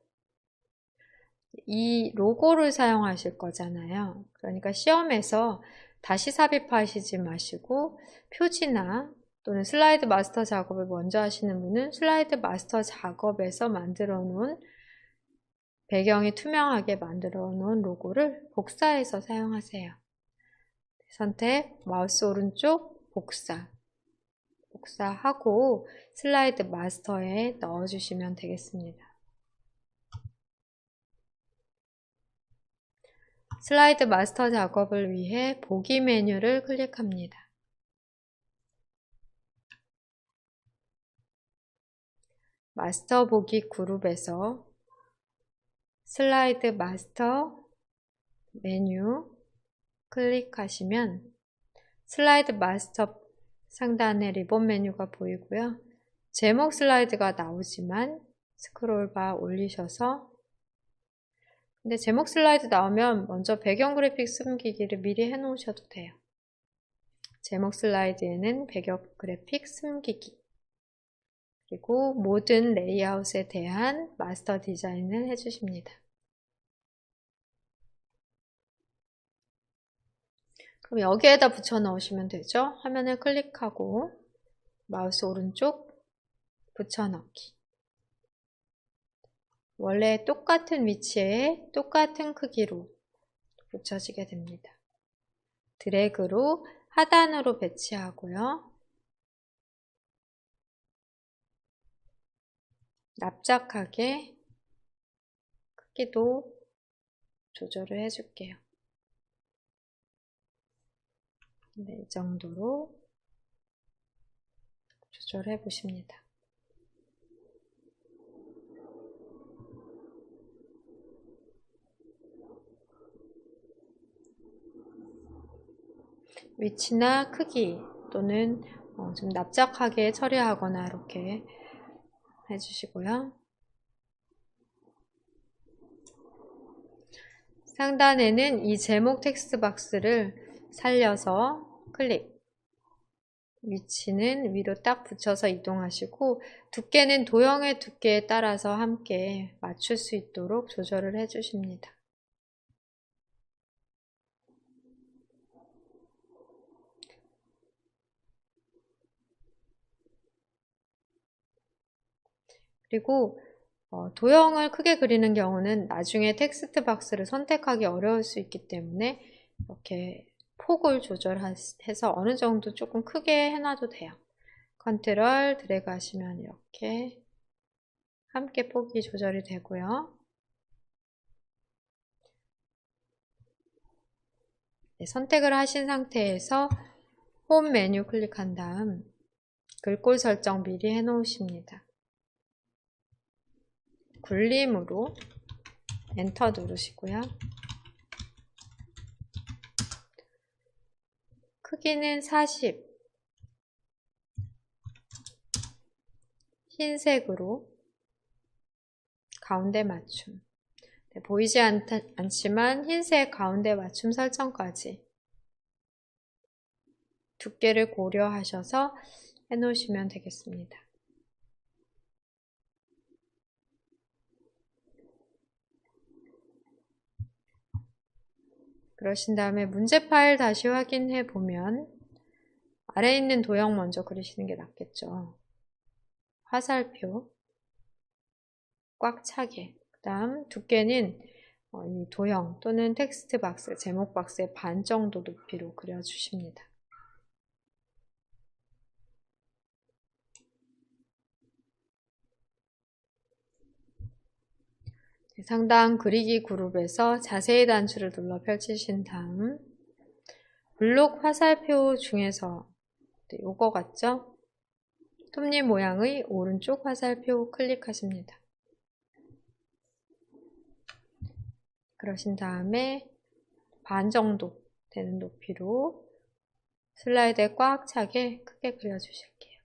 이 로고를 사용하실 거잖아요. 그러니까 시험에서 다시 삽입하시지 마시고 표지나 또는 슬라이드 마스터 작업을 먼저 하시는 분은 슬라이드 마스터 작업에서 만들어 놓은 배경이 투명하게 만들어 놓은 로고를 복사해서 사용하세요. 선택, 마우스 오른쪽, 복사하고 슬라이드 마스터에 넣어주시면 되겠습니다. 슬라이드 마스터 작업을 위해 보기 메뉴를 클릭합니다. 마스터 보기 그룹에서 슬라이드 마스터 메뉴 클릭하시면 슬라이드 마스터 상단에 리본 메뉴가 보이고요. 제목 슬라이드가 나오지만 스크롤바 올리셔서 근데 제목 슬라이드 나오면 먼저 배경 그래픽 숨기기를 미리 해 놓으셔도 돼요. 제목 슬라이드에는 배경 그래픽 숨기기 그리고 모든 레이아웃에 대한 마스터 디자인을 해주십니다. 그럼 여기에다 붙여 넣으시면 되죠. 화면을 클릭하고 마우스 오른쪽 붙여넣기. 원래 똑같은 위치에 똑같은 크기로 붙여지게 됩니다. 드래그로 하단으로 배치하고요. 납작하게 크기도 조절을 해줄게요. 네, 이 정도로 조절해 보십니다. 위치나 크기 또는 좀 납작하게 처리하거나 이렇게 해주시고요. 상단에는 이 제목 텍스트 박스를 살려서 클릭. 위치는 위로 딱 붙여서 이동하시고 두께는 도형의 두께에 따라서 함께 맞출 수 있도록 조절을 해주십니다. 그리고 도형을 크게 그리는 경우는 나중에 텍스트 박스를 선택하기 어려울 수 있기 때문에 이렇게 폭을 조절해서 어느 정도 조금 크게 해놔도 돼요. 컨트롤 드래그 하시면 이렇게 함께 폭이 조절이 되고요. 네, 선택을 하신 상태에서 홈 메뉴 클릭한 다음 글꼴 설정 미리 해 놓으십니다. 굴림으로 엔터 누르시고요. 크기는 40, 흰색으로 가운데 맞춤. 네, 보이지 않지만 흰색 가운데 맞춤 설정까지 두께를 고려하셔서 해 놓으시면 되겠습니다. 그러신 다음에 문제 파일 다시 확인해 보면 아래에 있는 도형 먼저 그리시는 게 낫겠죠. 화살표 꽉 차게. 그 다음 두께는 이 도형 또는 텍스트 박스, 제목 박스의 반 정도 높이로 그려주십니다. 상단 그리기 그룹에서 자세히 단추를 눌러 펼치신 다음 블록 화살표 중에서 요거 같죠? 톱니 모양의 오른쪽 화살표 클릭하십니다. 그러신 다음에 반 정도 되는 높이로 슬라이드에 꽉 차게 크게 그려주실게요.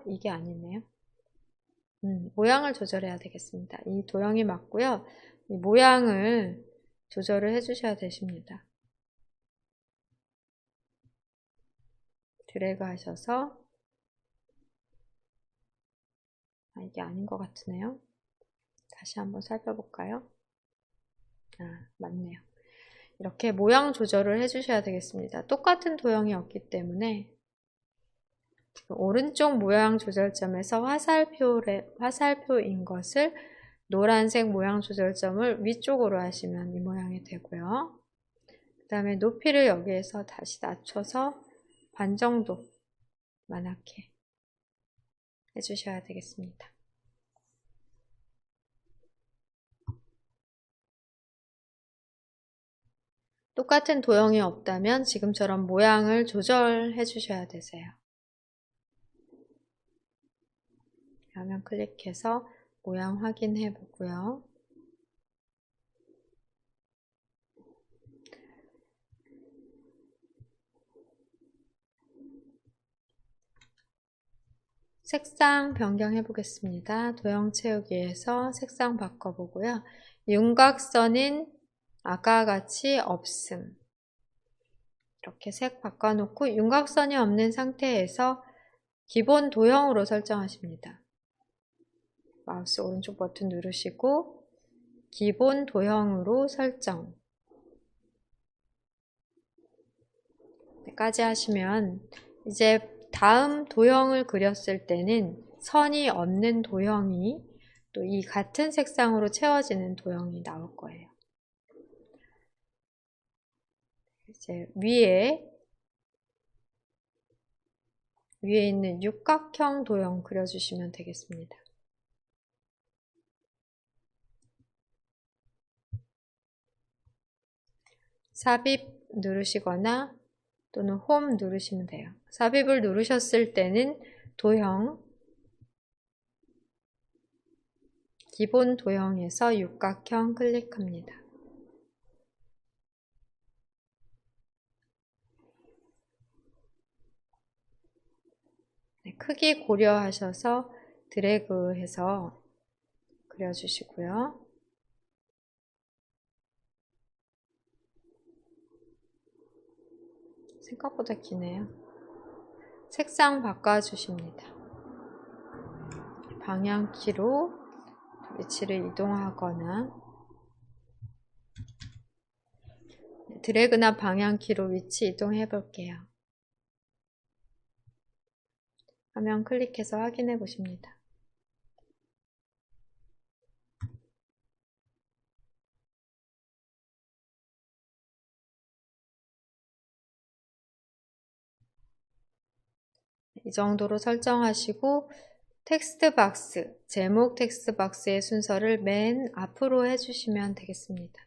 이게 아니네요. 모양을 조절해야 되겠습니다. 이 도형이 맞고요. 이 모양을 조절을 해주셔야 되십니다. 드래그 하셔서 이게 아닌 것 같으네요. 다시 한번 살펴볼까요? 맞네요. 이렇게 모양 조절을 해주셔야 되겠습니다. 똑같은 도형이었기 때문에 오른쪽 모양 조절점에서 화살표인 것을 노란색 모양 조절점을 위쪽으로 하시면 이 모양이 되고요. 그 다음에 높이를 여기에서 다시 낮춰서 반 정도만하게 해주셔야 되겠습니다. 똑같은 도형이 없다면 지금처럼 모양을 조절해 주셔야 되세요. 화면 클릭해서 모양 확인해 보고요. 색상 변경해 보겠습니다. 도형 채우기에서 색상 바꿔보고요. 윤곽선인 아까와 같이 없음. 이렇게 색 바꿔놓고 윤곽선이 없는 상태에서 기본 도형으로 설정하십니다. 마우스 오른쪽 버튼 누르시고 기본 도형으로 설정 까지 하시면 이제 다음 도형을 그렸을 때는 선이 없는 도형이 또 이 같은 색상으로 채워지는 도형이 나올 거예요. 이제 위에 있는 육각형 도형 그려주시면 되겠습니다. 삽입 누르시거나 또는 홈 누르시면 돼요. 삽입을 누르셨을 때는 도형, 기본 도형에서 육각형 클릭합니다. 크기 고려하셔서 드래그해서 그려주시고요. 생각보다 기네요. 색상 바꿔주십니다. 방향키로 위치를 이동하거나 드래그나 방향키로 위치 이동해 볼게요. 화면 클릭해서 확인해 보십니다. 이 정도로 설정하시고 텍스트 박스, 제목 텍스트 박스의 순서를 맨 앞으로 해주시면 되겠습니다.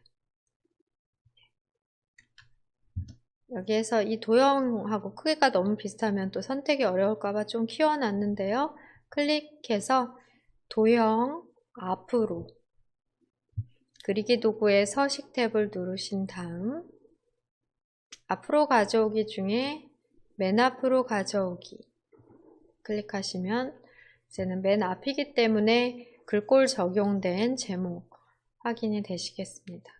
여기에서 이 도형하고 크기가 너무 비슷하면 또 선택이 어려울까봐 좀 키워놨는데요. 클릭해서 도형 앞으로 그리기 도구의 서식 탭을 누르신 다음 앞으로 가져오기 중에 맨 앞으로 가져오기 클릭하시면 이제는 맨 앞이기 때문에 글꼴 적용된 제목 확인이 되시겠습니다.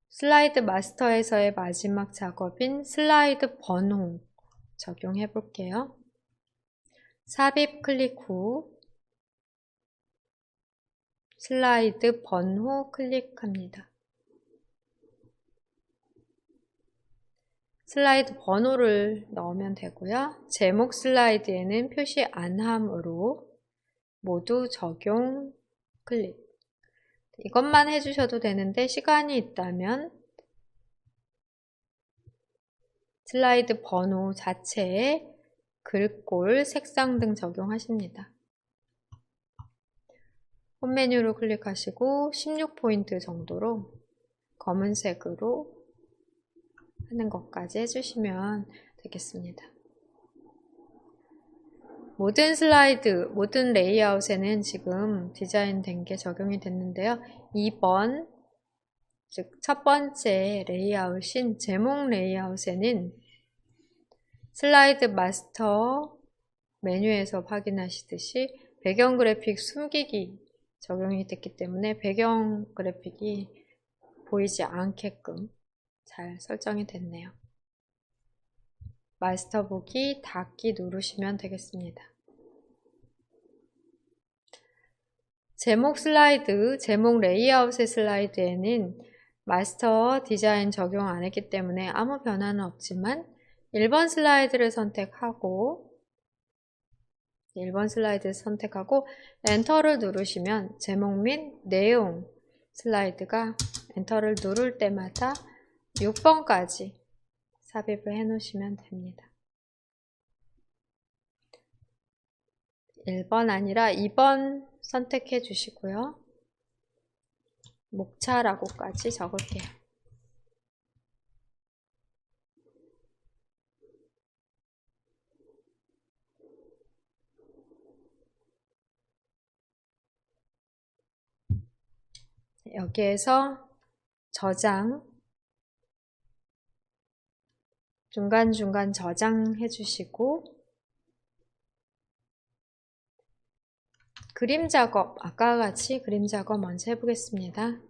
슬라이드 마스터에서의 마지막 작업인 슬라이드 번호 적용해 볼게요. 삽입 클릭 후 슬라이드 번호 클릭합니다. 슬라이드 번호를 넣으면 되고요. 제목 슬라이드에는 표시 안 함으로 모두 적용 클릭. 이것만 해주셔도 되는데 시간이 있다면 슬라이드 번호 자체에 글꼴, 색상 등 적용하십니다. 홈 메뉴로 클릭하시고 16포인트 정도로 검은색으로 하는 것까지 해주시면 되겠습니다. 모든 슬라이드, 모든 레이아웃에는 지금 디자인된 게 적용이 됐는데요. 2번, 즉 첫 번째 레이아웃인 제목 레이아웃에는 슬라이드 마스터 메뉴에서 확인하시듯이 배경 그래픽 숨기기 적용이 됐기 때문에 배경 그래픽이 보이지 않게끔 잘 설정이 됐네요. 마스터 보기 닫기 누르시면 되겠습니다. 제목 슬라이드, 제목 레이아웃의 슬라이드에는 마스터 디자인 적용 안 했기 때문에 아무 변화는 없지만 1번 슬라이드를 선택하고 1번 슬라이드를 선택하고 엔터를 누르시면 제목 및 내용 슬라이드가 엔터를 누를 때마다 6번까지 삽입을 해 놓으시면 됩니다. 1번 아니라 2번 선택해 주시고요. 목차라고까지 적을게요. 여기에서 저장, 중간중간 저장해 주시고 그림 작업, 아까와 같이 그림 작업 먼저 해보겠습니다.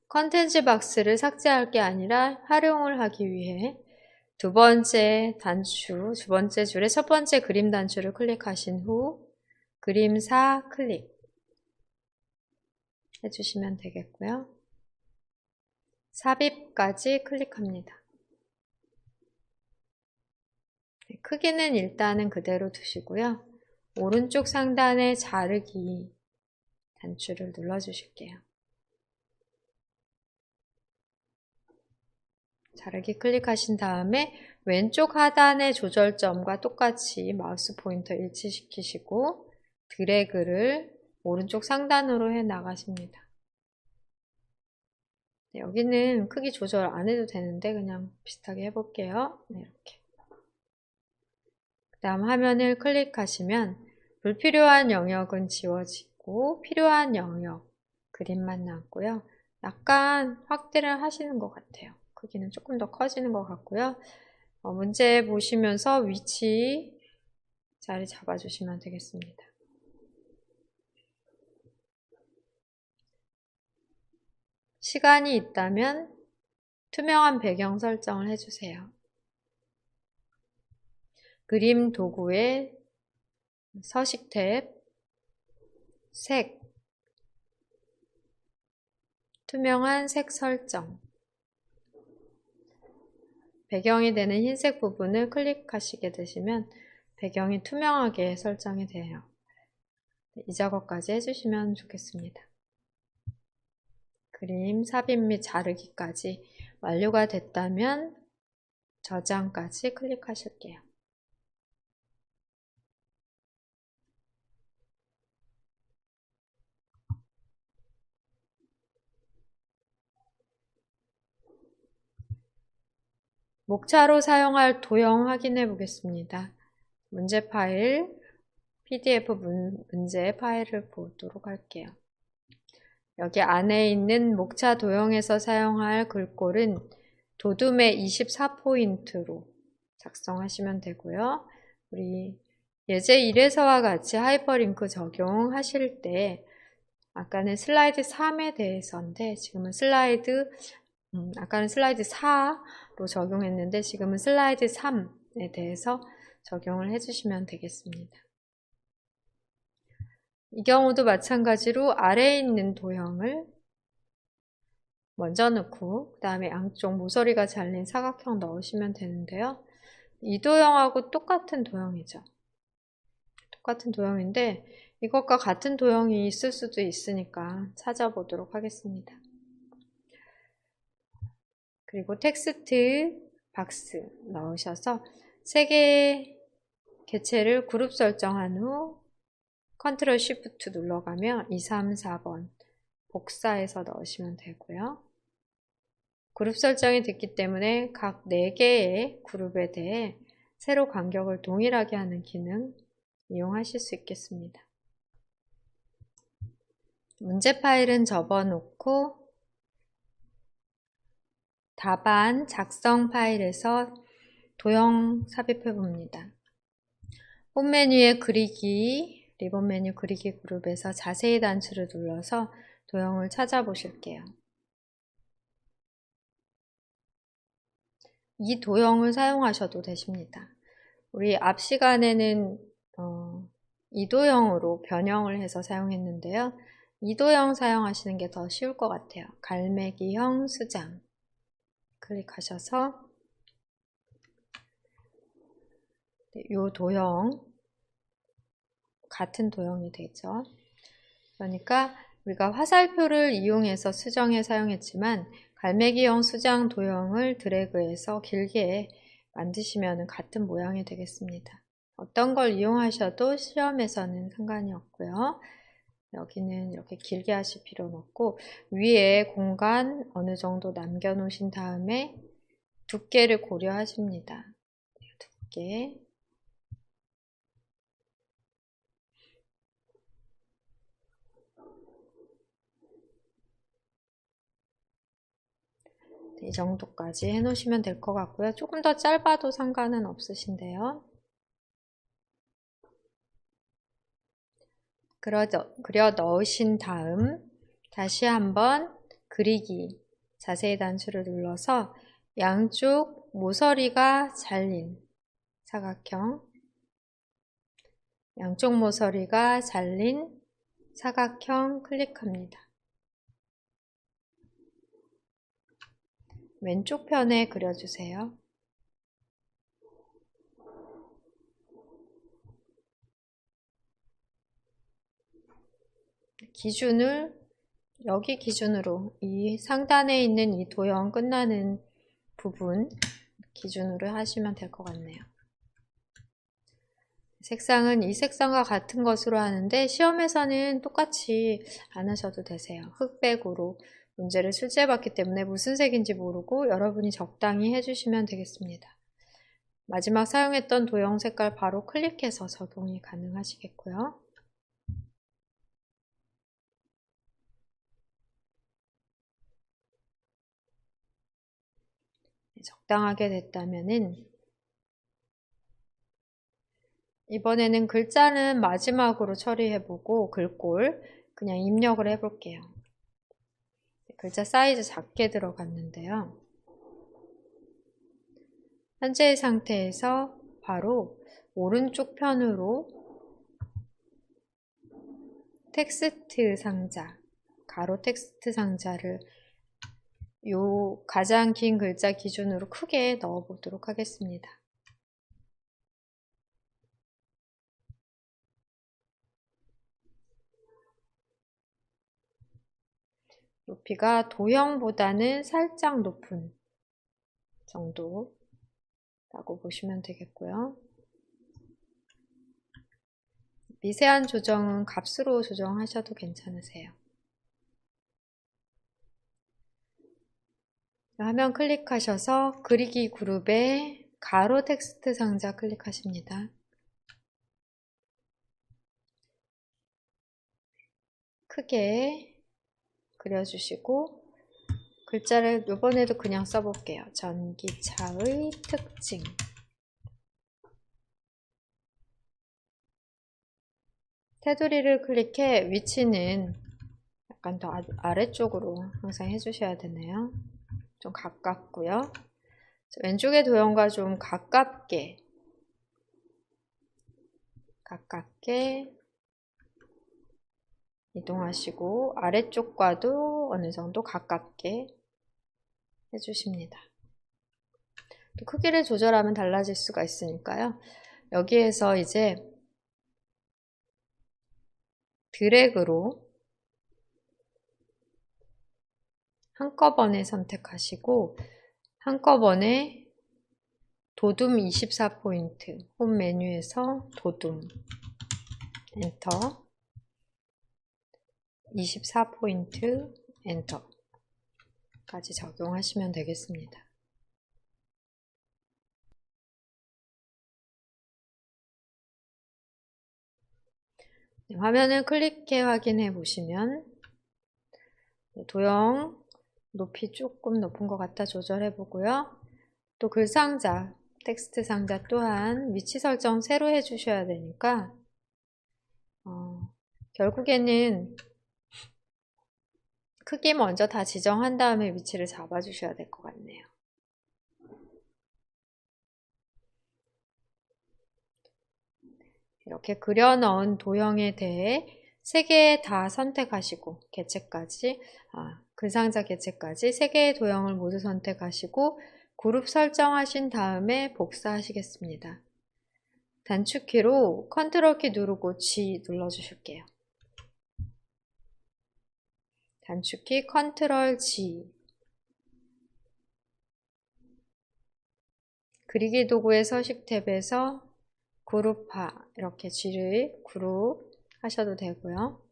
컨텐츠 박스를 삭제할 게 아니라 활용을 하기 위해 두 번째 단추, 두 번째 줄에 첫 번째 그림 단추를 클릭하신 후 그림사 클릭 해주시면 되겠고요. 삽입까지 클릭합니다. 크기는 일단은 그대로 두시고요. 오른쪽 상단에 자르기 단추를 눌러주실게요. 자르기 클릭하신 다음에 왼쪽 하단의 조절점과 똑같이 마우스 포인터 일치시키시고 드래그를 오른쪽 상단으로 해 나가십니다. 네, 여기는 크기 조절 안 해도 되는데 그냥 비슷하게 해볼게요. 네, 이렇게. 그 다음 화면을 클릭하시면 불필요한 영역은 지워지고 필요한 영역 그림만 남고요. 약간 확대를 하시는 것 같아요. 크기는 조금 더 커지는 것 같고요. 문제 보시면서 위치 자리 잡아주시면 되겠습니다. 시간이 있다면 투명한 배경 설정을 해주세요. 그림 도구의 서식 탭, 색, 투명한 색 설정. 배경이 되는 흰색 부분을 클릭하시게 되시면 배경이 투명하게 설정이 돼요. 이 작업까지 해주시면 좋겠습니다. 그림 삽입 및 자르기까지 완료가 됐다면 저장까지 클릭하실게요. 목차로 사용할 도형 확인해 보겠습니다. 문제 파일, PDF 문제 파일을 보도록 할게요. 여기 안에 있는 목차 도형에서 사용할 글꼴은 도둠의 24포인트로 작성하시면 되고요. 우리 예제 1에서와 같이 하이퍼링크 적용하실 때 아까는 슬라이드 3에 대해서인데 지금은 아까는 슬라이드 4로 적용했는데 지금은 슬라이드 3에 대해서 적용을 해주시면 되겠습니다. 이 경우도 마찬가지로 아래에 있는 도형을 먼저 넣고 그 다음에 양쪽 모서리가 잘린 사각형 넣으시면 되는데요. 이 도형하고 똑같은 도형이죠. 똑같은 도형인데 이것과 같은 도형이 있을 수도 있으니까 찾아보도록 하겠습니다. 그리고 텍스트 박스 넣으셔서 3개의 개체를 그룹 설정한 후 컨트롤 쉬프트 눌러가며 2, 3, 4번 복사해서 넣으시면 되고요. 그룹 설정이 됐기 때문에 각 4개의 그룹에 대해 세로 간격을 동일하게 하는 기능 이용하실 수 있겠습니다. 문제 파일은 접어놓고 답안 작성 파일에서 도형 삽입해 봅니다. 홈 메뉴에 그리기, 리본 메뉴 그리기 그룹에서 자세히 단추를 눌러서 도형을 찾아보실게요. 이 도형을 사용하셔도 되십니다. 우리 앞 시간에는 이 도형으로 변형을 해서 사용했는데요. 이 도형 사용하시는 게 더 쉬울 것 같아요. 갈매기형 수장 클릭하셔서 이 도형 같은 도형이 되죠. 그러니까 우리가 화살표를 이용해서 수정해 사용했지만 갈매기형 수장 도형을 드래그해서 길게 만드시면 같은 모양이 되겠습니다. 어떤 걸 이용하셔도 시험에서는 상관이 없고요. 여기는 이렇게 길게 하실 필요는 없고 위에 공간 어느 정도 남겨 놓으신 다음에 두께를 고려하십니다. 두께. 이 정도까지 해 놓으시면 될 것 같고요. 조금 더 짧아도 상관은 없으신데요. 그려 넣으신 다음 다시 한번 그리기 자세히 단추를 눌러서 양쪽 모서리가 잘린 사각형, 양쪽 모서리가 잘린 사각형 클릭합니다. 왼쪽 편에 그려주세요. 기준을 여기 기준으로 이 상단에 있는 이 도형 끝나는 부분 기준으로 하시면 될 것 같네요. 색상은 이 색상과 같은 것으로 하는데 시험에서는 똑같이 안 하셔도 되세요. 흑백으로 문제를 출제해봤기 때문에 무슨 색인지 모르고 여러분이 적당히 해주시면 되겠습니다. 마지막 사용했던 도형 색깔 바로 클릭해서 적용이 가능하시겠고요. 적당하게 됐다면은 이번에는 글자는 마지막으로 처리해보고 글꼴 그냥 입력을 해볼게요. 글자 사이즈 작게 들어갔는데요. 현재의 상태에서 바로 오른쪽 편으로 텍스트 상자, 가로 텍스트 상자를 요 가장 긴 글자 기준으로 크게 넣어 보도록 하겠습니다. 높이가 도형보다는 살짝 높은 정도라고 보시면 되겠고요. 미세한 조정은 값으로 조정하셔도 괜찮으세요. 화면 클릭하셔서 그리기 그룹에 가로 텍스트 상자 클릭하십니다. 크게 그려주시고 글자를 이번에도 그냥 써볼게요. 전기차의 특징. 테두리를 클릭해 위치는 약간 더 아래쪽으로 항상 해주셔야 되네요. 좀 가깝고요. 왼쪽의 도형과 좀 가깝게 이동하시고 아래쪽과도 어느 정도 가깝게 해주십니다. 또 크기를 조절하면 달라질 수가 있으니까요. 여기에서 이제 드래그로 한꺼번에 선택하시고 한꺼번에 도둠 24포인트, 홈 메뉴에서 도둠, 엔터, 24포인트, 엔터까지 적용하시면 되겠습니다. 네, 화면을 클릭해 확인해 보시면 도형 높이 조금 높은 것 같아 조절해 보고요. 또 글상자, 텍스트 상자 또한 위치 설정 새로 해 주셔야 되니까 결국에는 크기 먼저 다 지정한 다음에 위치를 잡아 주셔야 될 것 같네요. 이렇게 그려 넣은 도형에 대해 3개 다 선택하시고 개체까지 글상자 개체까지 3개의 도형을 모두 선택하시고 그룹 설정하신 다음에 복사하시겠습니다. 단축키로 컨트롤 키 누르고 G 눌러주실게요. 단축키 컨트롤 G. 그리기 도구의 서식 탭에서 그룹화 이렇게 G를 그룹 하셔도 되고요.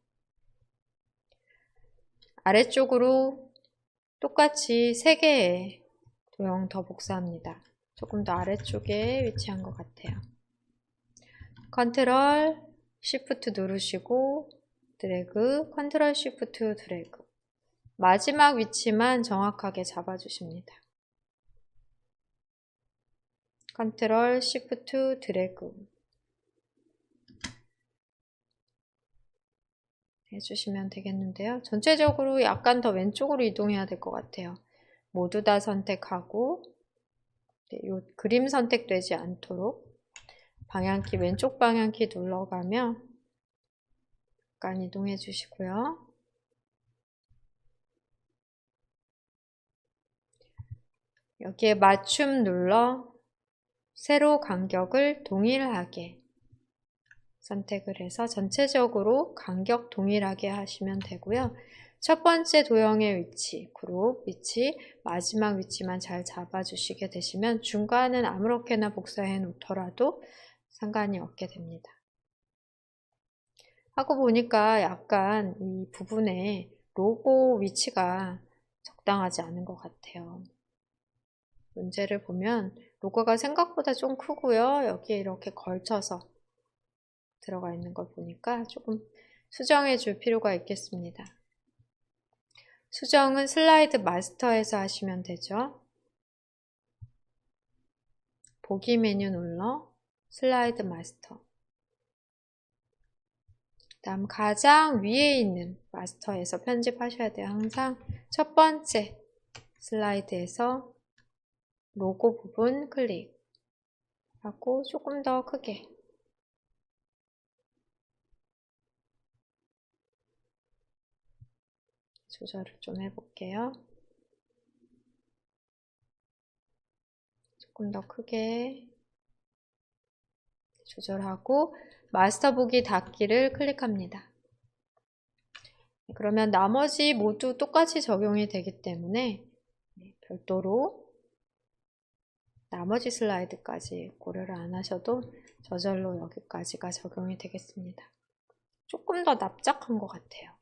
아래쪽으로 똑같이 3개의 도형 더 복사합니다. 조금 더 아래쪽에 위치한 것 같아요. 컨트롤 쉬프트 누르시고 드래그, 컨트롤 쉬프트 드래그. 마지막 위치만 정확하게 잡아주십니다. 컨트롤 쉬프트 드래그 해주시면 되겠는데요. 전체적으로 약간 더 왼쪽으로 이동해야 될 것 같아요. 모두 다 선택하고 요 그림 선택되지 않도록 방향키 왼쪽 방향키 눌러가며 약간 이동해 주시고요. 여기에 맞춤 눌러 세로 간격을 동일하게 선택을 해서 전체적으로 간격 동일하게 하시면 되고요. 첫 번째 도형의 위치, 그룹 위치, 마지막 위치만 잘 잡아주시게 되시면 중간은 아무렇게나 복사해 놓더라도 상관이 없게 됩니다. 하고 보니까 약간 이 부분에 로고 위치가 적당하지 않은 것 같아요. 문제를 보면 로고가 생각보다 좀 크고요. 여기에 이렇게 걸쳐서 들어가 있는 걸 보니까 조금 수정해 줄 필요가 있겠습니다. 수정은 슬라이드 마스터에서 하시면 되죠. 보기 메뉴 눌러 슬라이드 마스터. 다음 가장 위에 있는 마스터에서 편집하셔야 돼요. 항상 첫 번째 슬라이드에서 로고 부분 클릭하고 조금 더 크게 조절을 좀 해볼게요. 조금 더 크게 조절하고 마스터 보기 닫기를 클릭합니다. 그러면 나머지 모두 똑같이 적용이 되기 때문에 별도로 나머지 슬라이드까지 고려를 안 하셔도 저절로 여기까지가 적용이 되겠습니다. 조금 더 납작한 것 같아요.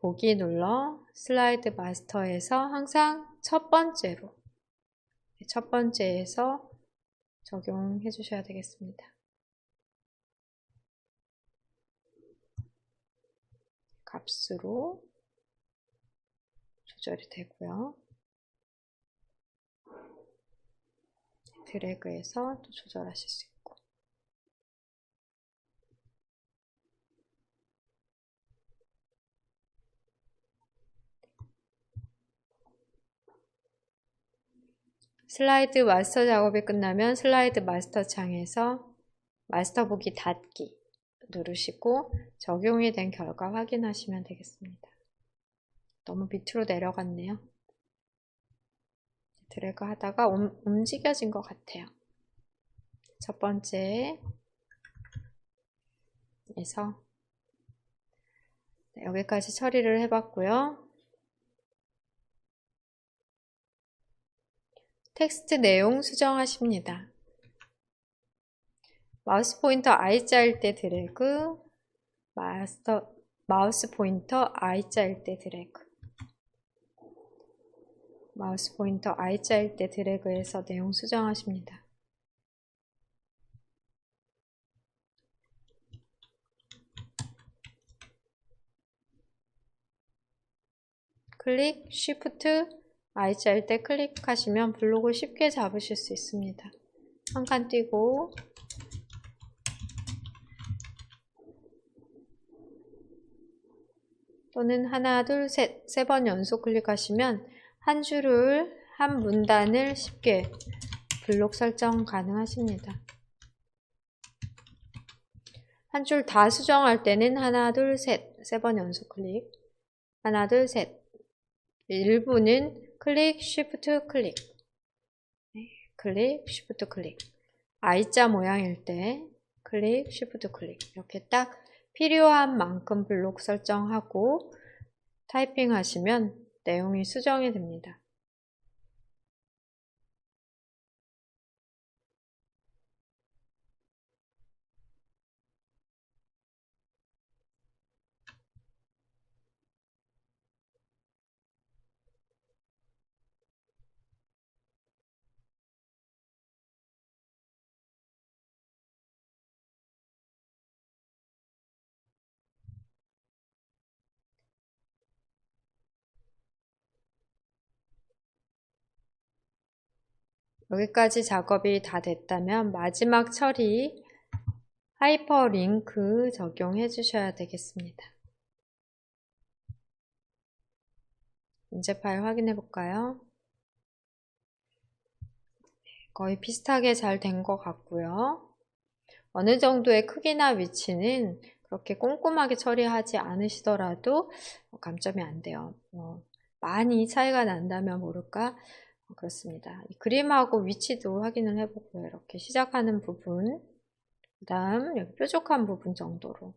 보기 눌러 슬라이드 마스터에서 항상 첫 번째에서 적용해 주셔야 되겠습니다. 값으로 조절이 되고요. 드래그해서 또 조절하실 수 있고. 슬라이드 마스터 작업이 끝나면 슬라이드 마스터 창에서 마스터 보기 닫기 누르시고 적용이 된 결과 확인하시면 되겠습니다. 너무 밑으로 내려갔네요. 드래그 하다가 움직여진 것 같아요. 첫 번째에서 여기까지 처리를 해봤고요. 텍스트 내용 수정하십니다. 마우스 포인터 I자일 때 드래그, 마우스 포인터 I자일 때 드래그, 마우스 포인터 I자일 때 드래그해서 내용 수정하십니다. 클릭, Shift, I자일 때 클릭하시면 블록을 쉽게 잡으실 수 있습니다. 한 칸 띄고 또는 하나, 둘, 셋, 세 번 연속 클릭하시면 한 줄을, 한 문단을 쉽게 블록 설정 가능하십니다. 한 줄 다 수정할 때는 하나, 둘, 셋, 세 번 연속 클릭, 하나, 둘, 셋, 일부는 클릭, 쉬프트, 클릭, 클릭, 쉬프트, 클릭, I자 모양일 때 클릭, 쉬프트, 클릭, 이렇게 딱 필요한 만큼 블록 설정하고 타이핑 하시면 내용이 수정이 됩니다. 여기까지 작업이 다 됐다면 마지막 처리 하이퍼링크 적용해 주셔야 되겠습니다. 문제 파일 확인해 볼까요? 거의 비슷하게 잘 된 것 같고요. 어느 정도의 크기나 위치는 그렇게 꼼꼼하게 처리하지 않으시더라도 감점이 안 돼요. 많이 차이가 난다면 모를까? 그렇습니다. 이 그림하고 위치도 확인을 해보고요. 이렇게 시작하는 부분, 그 다음 여기 뾰족한 부분 정도로,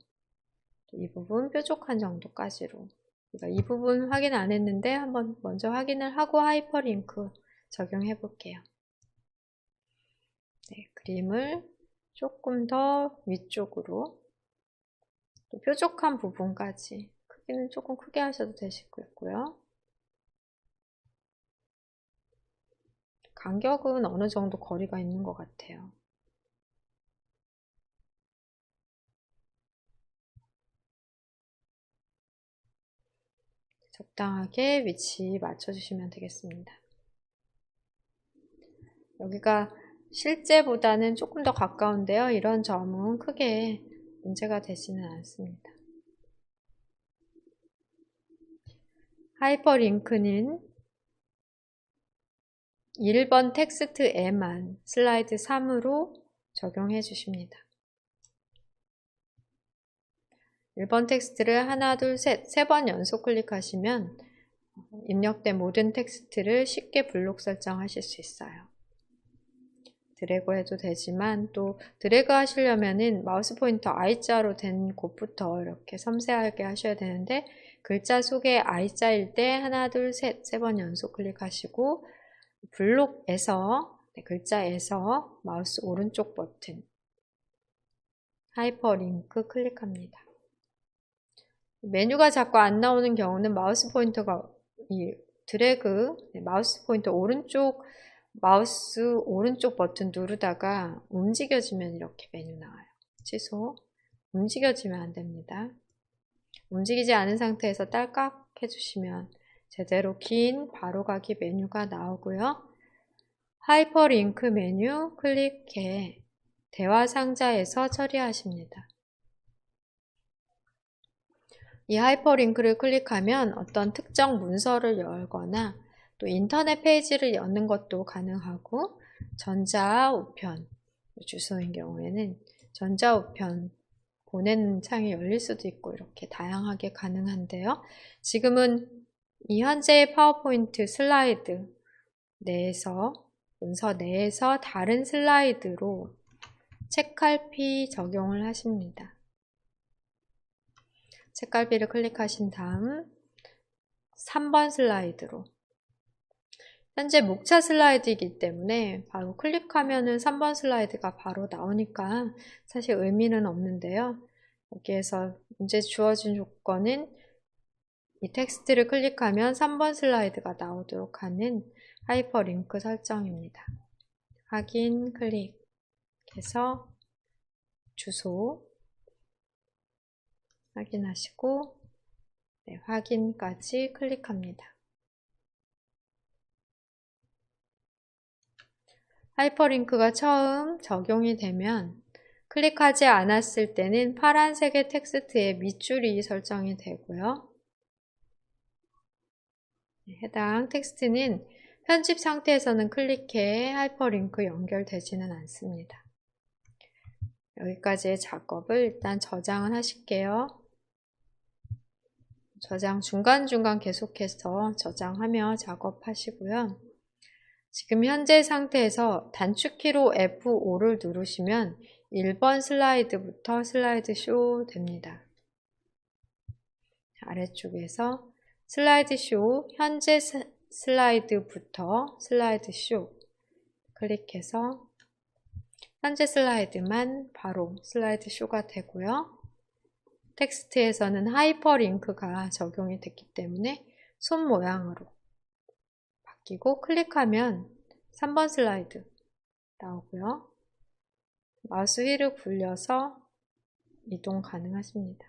이 부분 뾰족한 정도까지로. 그러니까 이 부분 확인 안 했는데 한번 먼저 확인을 하고 하이퍼링크 적용해 볼게요. 네, 그림을 조금 더 위쪽으로, 또 뾰족한 부분까지, 크기는 조금 크게 하셔도 되시고요. 간격은 어느 정도 거리가 있는 것 같아요. 적당하게 위치 맞춰주시면 되겠습니다. 여기가 실제보다는 조금 더 가까운데요. 이런 점은 크게 문제가 되지는 않습니다. 하이퍼링크는 1번 텍스트에만 슬라이드 3으로 적용해 주십니다. 1번 텍스트를 하나, 둘, 셋, 3번 연속 클릭하시면 입력된 모든 텍스트를 쉽게 블록 설정하실 수 있어요. 드래그 해도 되지만 또 드래그 하시려면은 마우스 포인터 I자로 된 곳부터 이렇게 섬세하게 하셔야 되는데 글자 속에 I자일 때 하나, 둘, 셋, 3번 연속 클릭하시고 블록에서 글자에서 마우스 오른쪽 버튼 하이퍼링크 클릭합니다. 메뉴가 자꾸 안 나오는 경우는 마우스 포인터가 드래그 마우스 포인터 마우스 오른쪽 버튼 누르다가 움직여지면 이렇게 메뉴 나와요. 취소. 움직여지면 안 됩니다. 움직이지 않은 상태에서 딸깍 해주시면 제대로 긴 바로가기 메뉴가 나오고요. 하이퍼링크 메뉴 클릭해 대화 상자에서 처리하십니다. 이 하이퍼링크를 클릭하면 어떤 특정 문서를 열거나 또 인터넷 페이지를 여는 것도 가능하고 전자우편 주소인 경우에는 전자우편 보내는 창이 열릴 수도 있고 이렇게 다양하게 가능한데요. 지금은 이 현재의 파워포인트 슬라이드 내에서 문서 내에서 다른 슬라이드로 책갈피 적용을 하십니다. 책갈피를 클릭하신 다음 3번 슬라이드로 현재 목차 슬라이드이기 때문에 바로 클릭하면은 3번 슬라이드가 바로 나오니까 사실 의미는 없는데요. 여기에서 문제 주어진 조건은 이 텍스트를 클릭하면 3번 슬라이드가 나오도록 하는 하이퍼링크 설정입니다. 확인 클릭해서 주소 확인하시고 네, 확인까지 클릭합니다. 하이퍼링크가 처음 적용이 되면 클릭하지 않았을 때는 파란색의 텍스트의 밑줄이 설정이 되고요. 해당 텍스트는 편집 상태에서는 클릭해 하이퍼링크 연결되지는 않습니다. 여기까지의 작업을 일단 저장을 하실게요. 저장 중간중간 계속해서 저장하며 작업하시고요. 지금 현재 상태에서 단축키로 F5를 누르시면 1번 슬라이드부터 슬라이드 쇼 됩니다. 아래쪽에서 슬라이드 쇼, 현재 슬라이드부터 슬라이드 쇼 클릭해서 현재 슬라이드만 바로 슬라이드 쇼가 되고요. 텍스트에서는 하이퍼링크가 적용이 됐기 때문에 손 모양으로 바뀌고 클릭하면 3번 슬라이드 나오고요. 마우스 휠을 굴려서 이동 가능하십니다.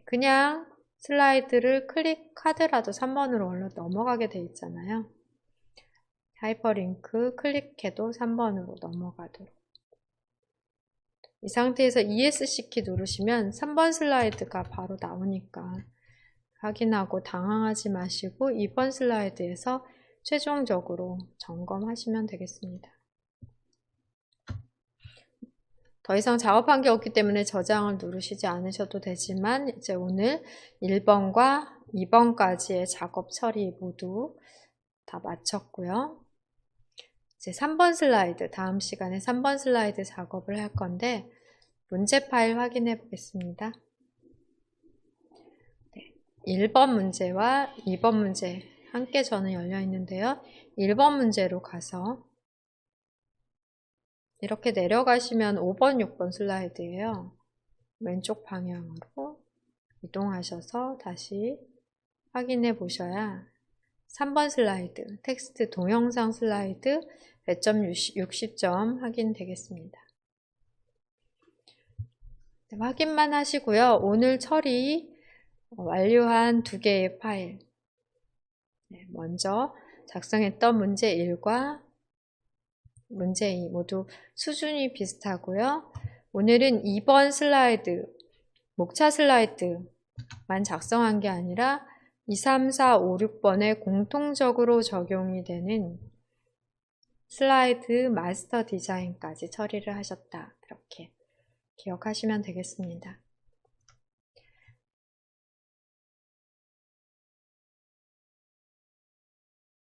그냥 슬라이드를 클릭하더라도 3번으로 얼른 넘어가게 돼 있잖아요. 하이퍼링크 클릭해도 3번으로 넘어가도록. 이 상태에서 ESC 키 누르시면 3번 슬라이드가 바로 나오니까 확인하고 당황하지 마시고 2번 슬라이드에서 최종적으로 점검하시면 되겠습니다. 더 이상 작업한 게 없기 때문에 저장을 누르시지 않으셔도 되지만 이제 오늘 1번과 2번까지의 작업 처리 모두 다 마쳤고요. 이제 3번 슬라이드, 다음 시간에 3번 슬라이드 작업을 할 건데 문제 파일 확인해 보겠습니다. 네, 1번 문제와 2번 문제 함께 저는 열려 있는데요. 1번 문제로 가서 이렇게 내려가시면 5번, 6번 슬라이드예요. 왼쪽 방향으로 이동하셔서 다시 확인해 보셔야 3번 슬라이드, 텍스트 동영상 슬라이드 배점 60점 확인되겠습니다. 네, 확인만 하시고요. 오늘 처리 완료한 2개의 파일. 네, 먼저 작성했던 문제 1과 문제 2 모두 수준이 비슷하고요. 오늘은 2번 슬라이드, 목차 슬라이드만 작성한 게 아니라 2, 3, 4, 5, 6번에 공통적으로 적용이 되는 슬라이드 마스터 디자인까지 처리를 하셨다. 이렇게 기억하시면 되겠습니다.